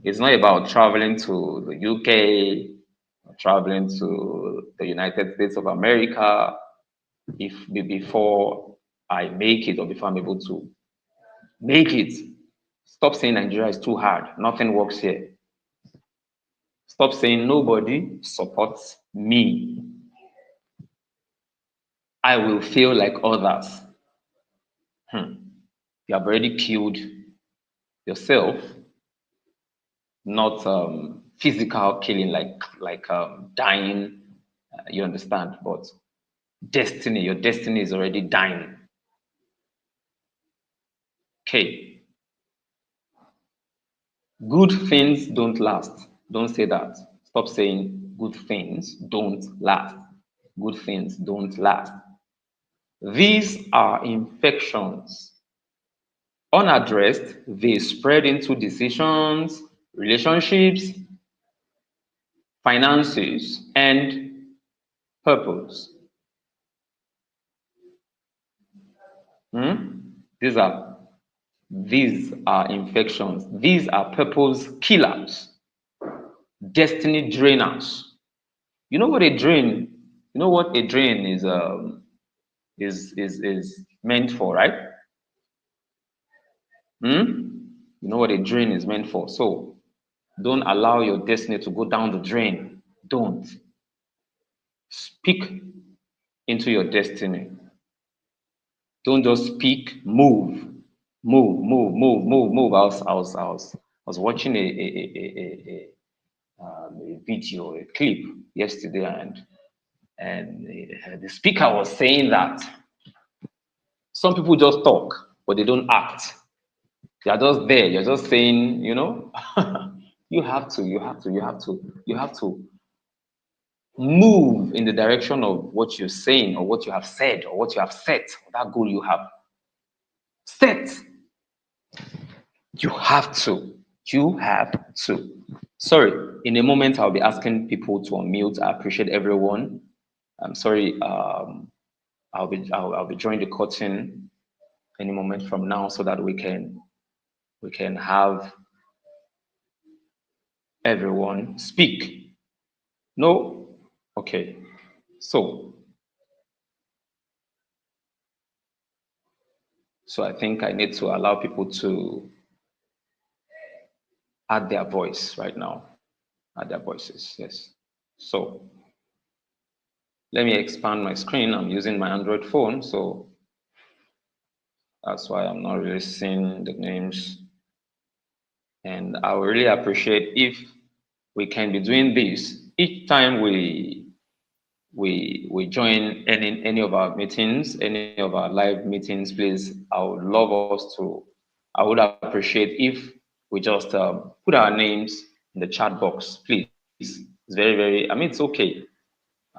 it's not about traveling to the UK, traveling to the United States of America. If before I make it or before I'm able to make it, stop saying Nigeria is too hard. Nothing works here. Stop saying nobody supports me. I will feel like others. You have already killed yourself, not physical killing like dying. You understand, but destiny. Your destiny is already dying. Okay. Good things don't last. Don't say that. Stop saying good things don't last. Good things don't last. These are infections. Unaddressed, they spread into decisions, relationships, finances, and purpose. Hmm? These are these are infections. These are purpose killers, destiny drainers. You know what a drain? You know what a drain is meant for, right? You know what a drain is meant for. So don't allow your destiny to go down the drain. Don't. Speak into your destiny. Don't just speak, move, move, move, move, move, move. I was watching a video, a clip yesterday, and the speaker was saying that some people just talk, but they don't act. They are just there. You're just saying, you have to move in the direction of what you're saying or what you have said or what you have set, that goal you have set. You have to. You have to. Sorry, in a moment I'll be asking people to unmute. I appreciate everyone. I'm sorry. I'll be drawing the curtain any moment from now so that we can have everyone speak. No? Okay. So I think I need to allow people to add their voice right now. Add their voices, yes. So let me expand my screen. I'm using my Android phone, so that's why I'm not really seeing the names. And I would really appreciate if we can be doing this each time we join any of our meetings, any of our live meetings. Please, I would appreciate if we just put our names in the chat box, please. It's very, very, I mean, it's okay.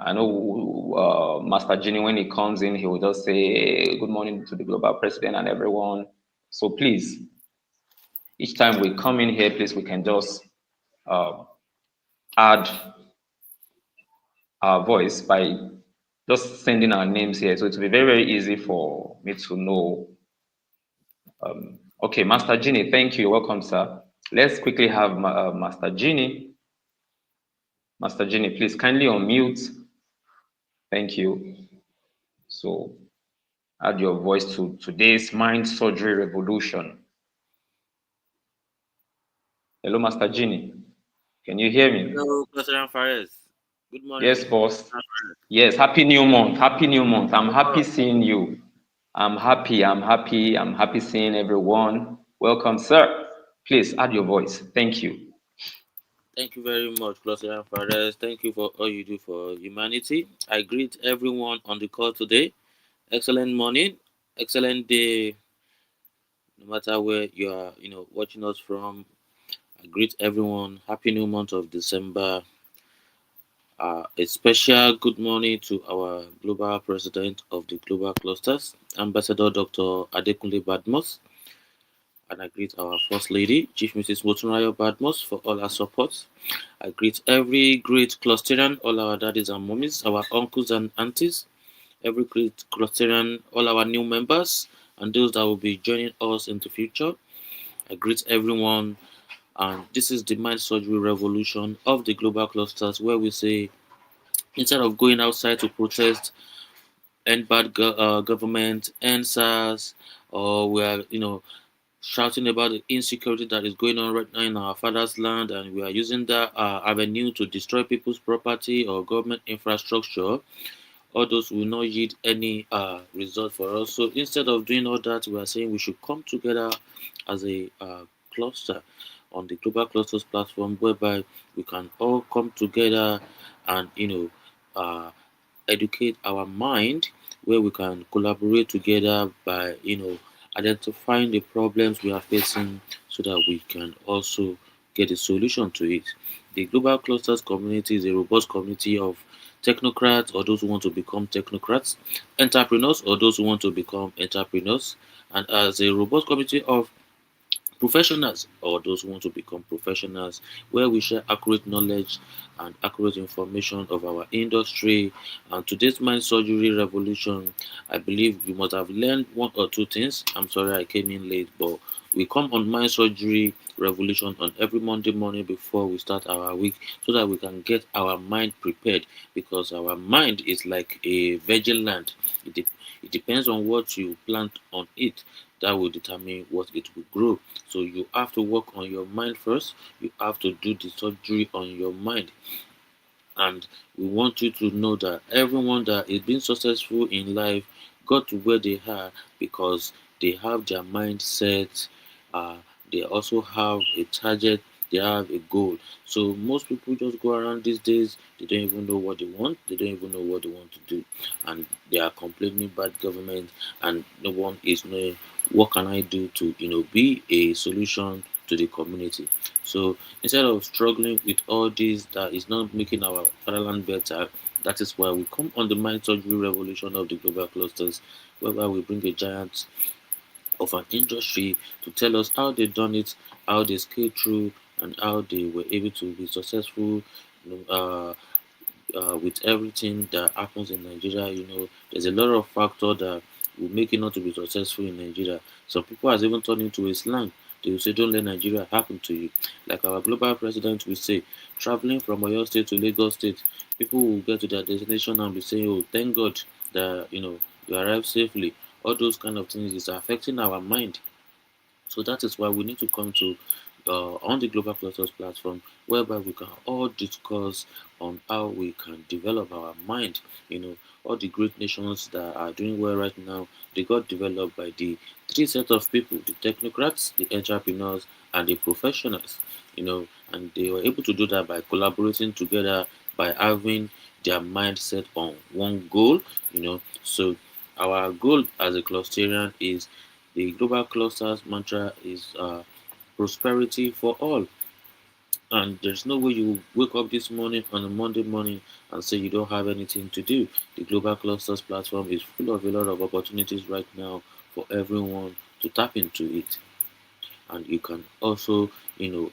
I know Master Genie, when he comes in, he will just say good morning to the global president and everyone. So please, each time we come in here, please, we can just uh, add our voice by just sending our names here. So it will be very, very easy for me to know. Okay, Master Genie, thank you. Welcome, sir. Let's quickly have Master Genie. Master Genie, please kindly unmute. Thank you. So add your voice to today's mind surgery revolution. Hello, Master Genie. Can you hear me? Hello, President Fares. Good Yes, morning. boss. Yes, happy new month. Happy new month. I'm happy Oh, seeing you. I'm happy. I'm happy. I'm happy seeing everyone. Welcome, sir. Please add your voice. Thank you. thank you very much, President Fares. Thank you for all you do for humanity. I greet everyone on the call today. Excellent morning, excellent day, no matter where you are, watching us from. I greet everyone. Happy new month of December. A special good morning to our global president of the global clusters, Ambassador Dr. Adekunle Badmos. And I greet our First Lady, Chief Mrs. Motunrayo Badmos, for all her support. I greet every great clusterian, all our daddies and mummies, our uncles and aunties, every great clusterian, all our new members, and those that will be joining us in the future. I greet everyone, and this is the mind surgery revolution of the global clusters, where we say instead of going outside to protest, end bad government, end SARS, or we are, shouting about the insecurity that is going on right now in our father's land, and we are using that avenue to destroy people's property or government infrastructure. All those will not yield any result for us. So instead of doing all that, we are saying we should come together as a cluster on the Global Clusters platform, whereby we can all come together and educate our mind, where we can collaborate together by identifying the problems we are facing so that we can also get a solution to it. The global clusters community is a robust community of technocrats or those who want to become technocrats, entrepreneurs or those who want to become entrepreneurs, and as a robust community of professionals or those who want to become professionals, where we share accurate knowledge and accurate information of our industry. And today's mind surgery revolution, I believe you must have learned one or two things. I'm sorry I came in late, but we come on mind surgery revolution on every Monday morning before we start our week so that we can get our mind prepared, because our mind is like a virgin land. It depends on what you plant on it, that will determine what it will grow. So you have to work on your mind first. You have to do the surgery on your mind. And we want you to know that everyone that is being successful in life got to where they are because they have their mindset. Uh, they also have a target. They have a goal. So most people just go around these days. They don't even know what they want. They don't even know what they want to do, and they are complaining bad government. And no one is knowing what can I do to be a solution to the community. So instead of struggling with all this that is not making our fatherland better, that is why we come on the mind surgery revolution of the global clusters, whereby we bring a giant of an industry to tell us how they done it, how they scaled through, and how they were able to be successful. With everything that happens in Nigeria, there's a lot of factor that will make it not to be successful in Nigeria. Some people has even turned into a slang. They will say, "Don't let Nigeria happen to you." Like our global president will say, traveling from Oyo State to Lagos State, people will get to their destination and be saying, "Oh, thank God that you arrived safely." All those kind of things is affecting our mind. So that is why we need to come to on the Global Clusters platform, whereby we can all discuss on how we can develop our mind. All the great nations that are doing well right now, they got developed by the three set of people: the technocrats, the entrepreneurs, and the professionals. And they were able to do that by collaborating together, by having their mindset on one goal. So our goal as a clusterian is the global clusters mantra is prosperity for all. And there's no way you wake up this morning on a Monday morning and say you don't have anything to do. The Global Clusters platform is full of a lot of opportunities right now for everyone to tap into it. And you can also,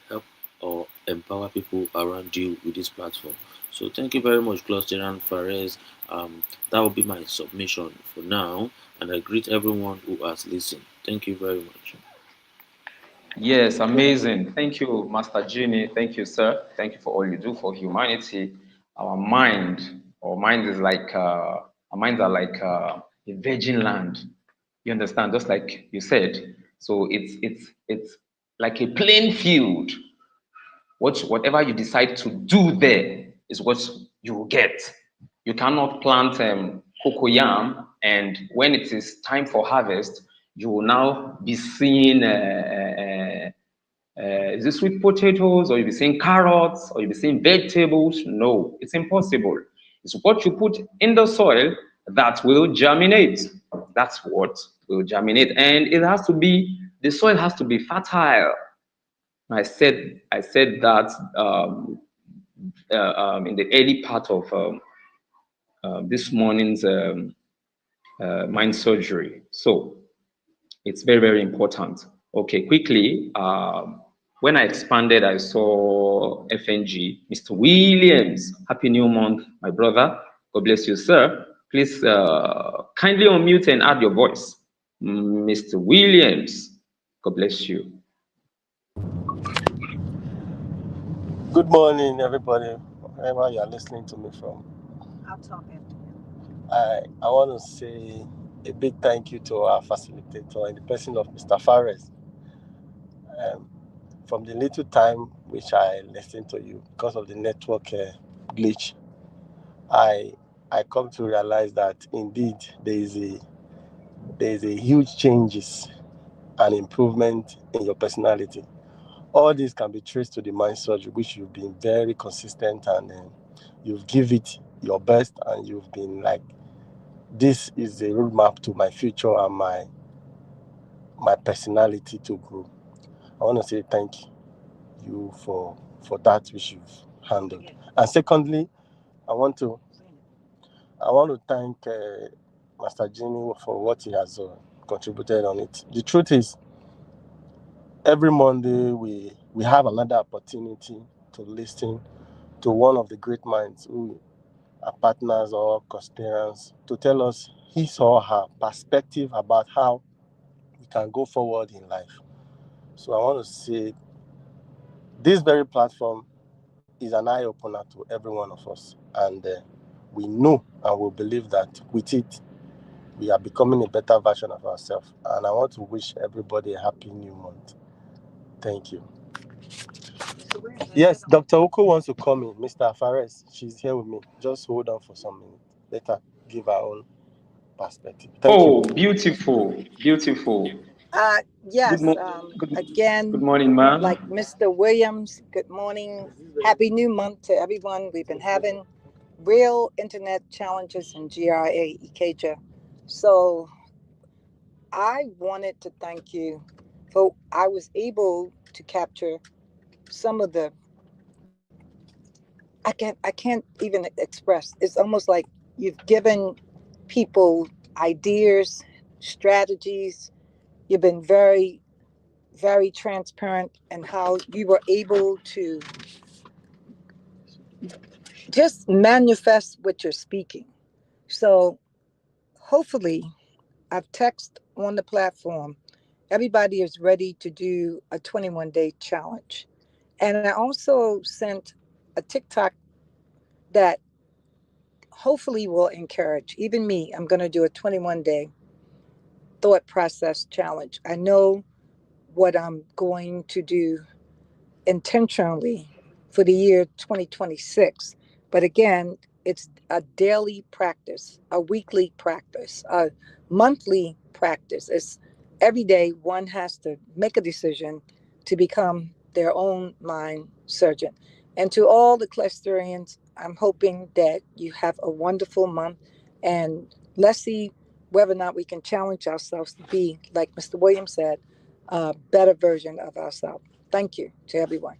help or empower people around you with this platform. So thank you very much, Cluster Fares. That will be my submission for now, and I greet everyone who has listened. Thank you very much. Yes, amazing. Thank you, Master Genie. Thank you, sir. Thank you for all you do for humanity. Our mind is like, our minds are like a virgin land. You understand? Just like you said. So it's like a plain field. Whatever you decide to do there is what you will get. You cannot plant cocoyam, and when it is time for harvest, you will now be seeing is it sweet potatoes, or you'll be seeing carrots, or you'll be seeing vegetables. No, it's impossible. It's what you put in the soil that will germinate. That's what will germinate, and it has to be, the soil has to be fertile. I said that in the early part of this morning's mind surgery. So it's very, very important. Okay, quickly, when I expanded, I saw FNG, Mr. Williams. Happy New Month, my brother. God bless you, sir. Please kindly unmute and add your voice. Mr. Williams, God bless you. Good morning, everybody, wherever you are listening to me from. I'll talk after you. I want to say a big thank you to our facilitator in the person of Mr. Fares. Um, from the little time which I listened to you, because of the network glitch, I I come to realize that indeed there is a huge changes and improvement in your personality. All this can be traced to the mind surgery, which you've been very consistent, and you've give it your best, and you've been like, this is the roadmap to my future and my personality to grow. I want to say thank you for that which you've handled. And secondly, I want to I want to thank Master Genie for what he has contributed on it. The truth is, every Monday we have another opportunity to listen to one of the great minds who are partners or constituents to tell us his or her perspective about how we can go forward in life. So I want to say this very platform is an eye opener to every one of us, and we know and we believe that with it we are becoming a better version of ourselves. And I want to wish everybody a happy new month. Thank you. Yes, Dr. Oko wants to come in. Mr. Fares, she's here with me. Just hold on for some minutes. Let her give her own perspective. Thank you. Oh, beautiful, beautiful. Good, Yes, good again, morning, ma'am. like Mr. Williams, good morning. Happy new month to everyone. We've been having real internet challenges in GRA, Ikeja. So I wanted to thank you for, I was able to capture some of the, I can't even express. It's almost like you've given people ideas, strategies. You've been very, very transparent and how you were able to just manifest what you're speaking. So hopefully I've texted on the platform. Everybody is ready to do a 21-day challenge. And I also sent a TikTok that hopefully will encourage even me. I'm going to do a 21-day thought process challenge. I know what I'm going to do intentionally for the year 2026. But again, it's a daily practice, a weekly practice, a monthly practice. It's every day one has to make a decision to become their own mind surgeon. And to all the clusterians, I'm hoping that you have a wonderful month, and let's see whether or not we can challenge ourselves to be, like Mr. Williams said, a better version of ourselves. Thank you to everyone.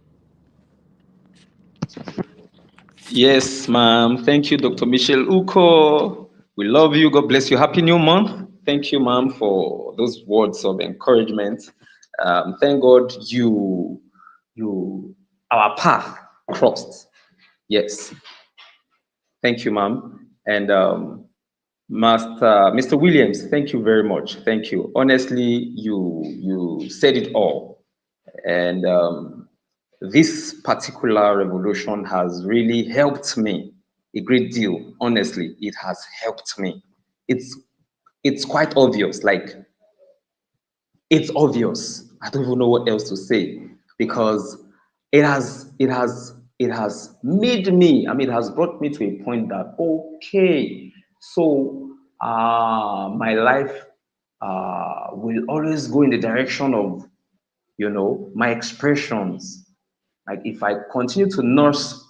Yes, ma'am. Thank you, Dr. Michelle Uko. We love you. God bless you. Happy New Month. Thank you, ma'am, for those words of encouragement. Thank God our path crossed. Yes. Thank you, ma'am. And Mr. Williams, thank you very much. Thank you. Honestly, you said it all. And this particular revolution has really helped me a great deal. Honestly, it has helped me. It's it's quite obvious. Like it's obvious. I don't even know what else to say because it has made me. I mean, it has brought me to a point that okay, so my life will always go in the direction of my expressions. Like if I continue to nurse,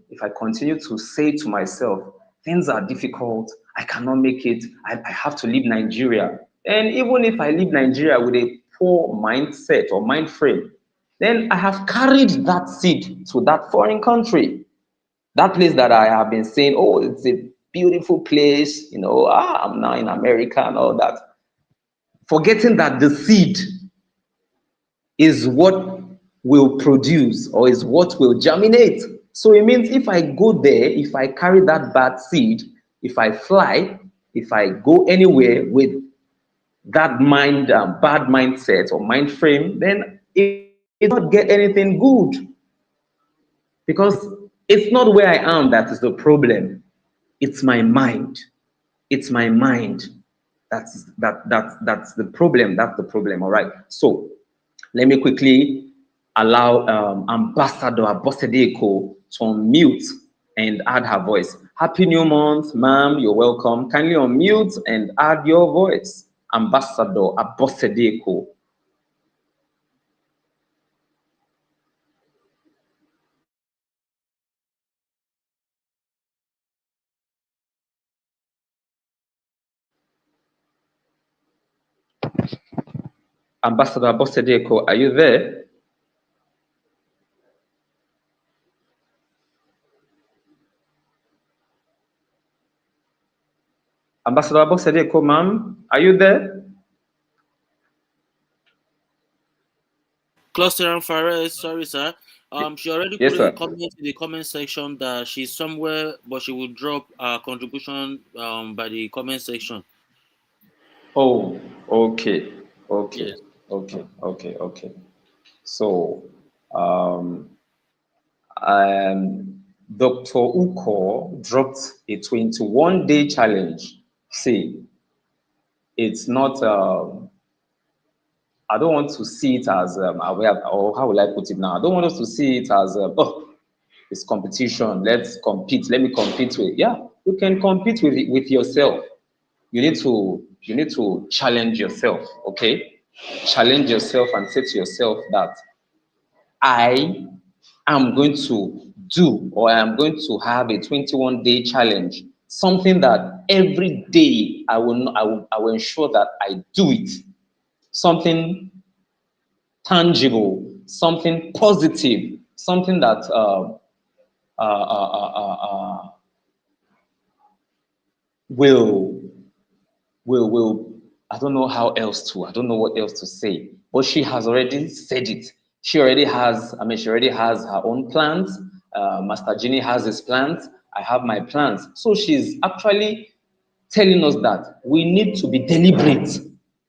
if I continue to say to myself, things are difficult, I cannot make it, I have to leave Nigeria. And even if I leave Nigeria with a poor mindset or mind frame, then I have carried that seed to that foreign country. That place that I have been saying, oh, it's a beautiful place, I'm now in America and all that. Forgetting that the seed is what will produce or is what will germinate. So it means if I go there, if I carry that bad seed, if I fly, if I go anywhere with that bad mindset or mind frame, then it not get anything good because it's not where I am that is the problem. It's my mind. It's my mind. That's the problem. That's the problem. All right. So let me quickly allow Ambassador Abosedeko to unmute and add her voice. Happy New Month, ma'am. You're welcome. Kindly unmute and add your voice. Ambassador Abosedeko. Ambassador Abosedeko, are you there? Ambassador Abosedeko, ma'am, are you there? Cluster and Fares, sorry, sir. She already Yes, put a sir. comment in the comment section that she's somewhere, but she will drop her contribution by the comment section. Oh, okay, okay, Yes. okay. So, um, Dr. Uko dropped a 21-day challenge. See, it's not, I don't want to see it as, or how will I put it now? I don't want us to see it as, oh, it's competition. Let's compete. Let me compete with. Yeah, you can compete with yourself. You need to challenge yourself. Okay, challenge yourself and say to yourself that I am going to do, or I am going to have a 21-day challenge. Something that every day I will ensure that I do it. Something tangible, something positive, something that uh, uh, uh, uh, uh, will will I don't know how else to, I don't know what else to say, but she has already said it. She already has her own plans. Master Genie has his plans. I have my plans. So she's actually telling us that we need to be deliberate.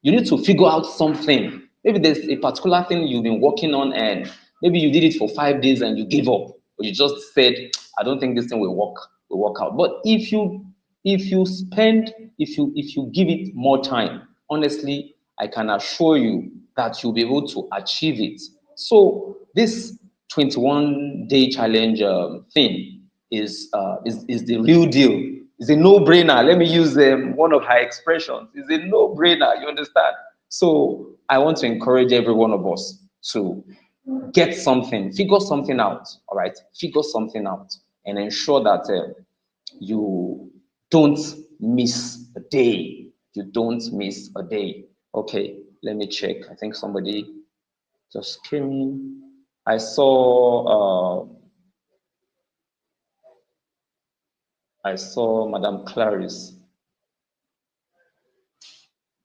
You need to figure out something. Maybe there's a particular thing you've been working on and maybe you did it for 5 days and you gave up. Or you just said, I don't think this thing will work out. But if you spend, if you give it more time, honestly, I can assure you that you'll be able to achieve it. So this 21-day challenge thing is the real deal. It's a no-brainer. Let me use one of her expressions. It's a no-brainer. You understand? So I want to encourage every one of us to get something, figure something out. All right, figure something out, and ensure that you don't miss a day. You don't miss a day. Okay, let me check. I think somebody just came in. I saw. I saw Madam Clarice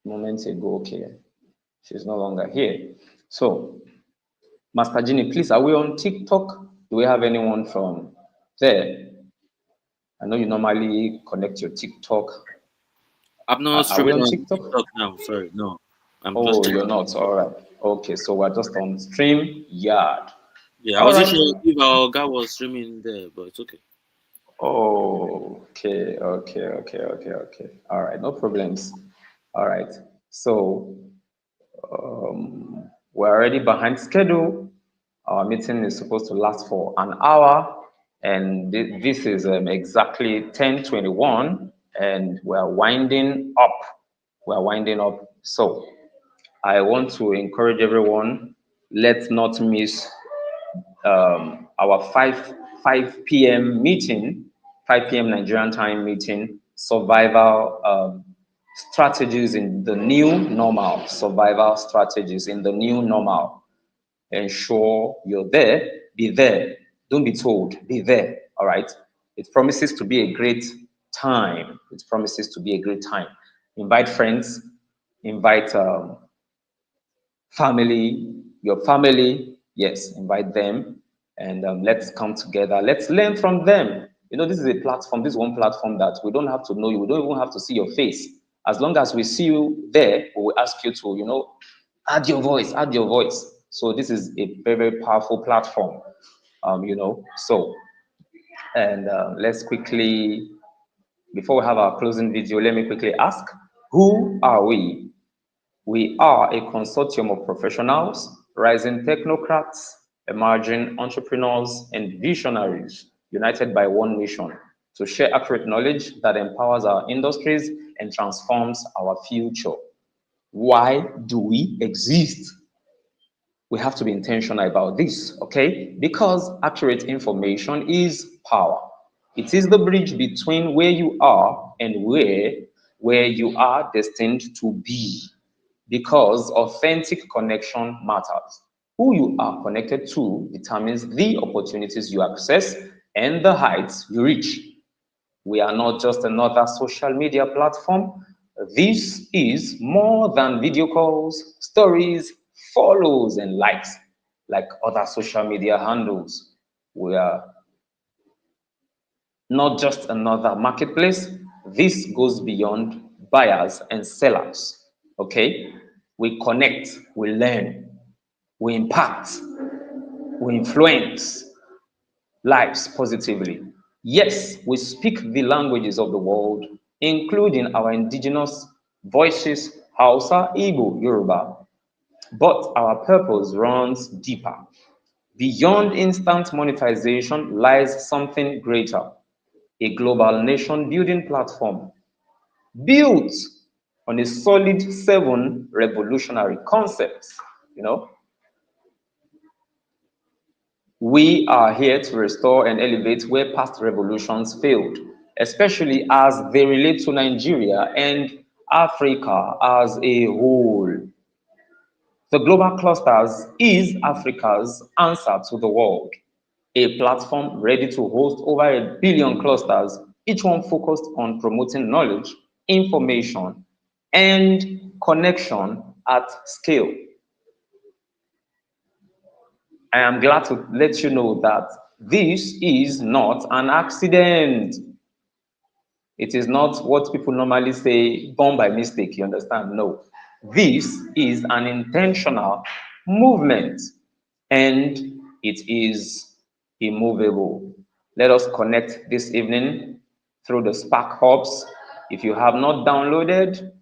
moments ago. Okay, she's no longer here. So, Master Genie, please, are we on TikTok? Do we have anyone from there? I know you normally connect your TikTok. I'm not Are we streaming on on TikTok? TikTok now. Sorry, no. I'm just Oh, you're checking. not. All right. Okay, so we're just on Stream Yard. Yeah, I All wasn't right. sure if our guy was streaming there, but it's okay. Oh, okay. All right, no problems. All right. So we're already behind schedule. Our meeting is supposed to last for an hour, and this is exactly 10:21, and we're winding up. We're winding up. So I want to encourage everyone. Let's not miss our 5 p.m. meeting, 5 p.m. Nigerian time meeting, survival strategies in the new normal, survival strategies in the new normal. Ensure you're there, be there. Don't be told, be there. All right. It promises to be a great time. It promises to be a great time. Invite friends, invite family, your family, yes, invite them, and let's come together. Let's learn from them. You know, this is a platform, this is one platform that we don't have to know you, we don't even have to see your face. As long as we see you there, we will ask you to, add your voice, add your voice. So this is a very, very powerful platform, So, and let's quickly, before we have our closing video, let me quickly ask, who are we? We are a consortium of professionals, rising technocrats, emerging entrepreneurs, and visionaries united by one mission to share accurate knowledge that empowers our industries and transforms our future. Why do we exist? We have to be intentional about this, okay? Because accurate information is power. It is the bridge between where you are and where you are destined to be. Because authentic connection matters. Who you are connected to determines the opportunities you access and the heights you reach. We are not just another social media platform. This is more than video calls, stories, follows, and likes, like other social media handles. We are not just another marketplace. This goes beyond buyers and sellers. Okay? We connect, we learn, we impact, we influence lives positively. Yes, we speak the languages of the world, including our indigenous voices, Hausa, Igbo, Yoruba. But our purpose runs deeper. Beyond instant monetization lies something greater, a global nation building platform built on a solid 7 revolutionary concepts. You know, we are here to restore and elevate where past revolutions failed, especially as they relate to Nigeria and Africa as a whole. The Global Clusters is Africa's answer to the world, a platform ready to host over 1 billion clusters, each one focused on promoting knowledge, information, and connection at scale. I am glad to let you know that this is not an accident. It is not what people normally say, born by mistake, you understand? No. This is an intentional movement and it is immovable. Let us connect this evening through the Spark Hubs. If you have not downloaded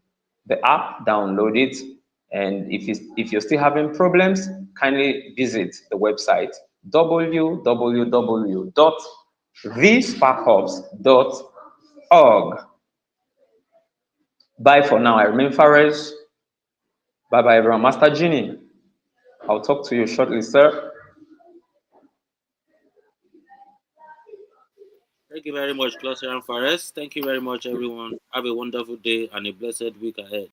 the app, download it. And if you're still having problems, kindly visit the website www.thesparkhubs.org. Bye for now. I remain Fares. Bye bye, everyone. Master Genie, I'll talk to you shortly, sir. Thank you very much, Cluster and Fares. Thank you very much, everyone. Have a wonderful day and a blessed week ahead.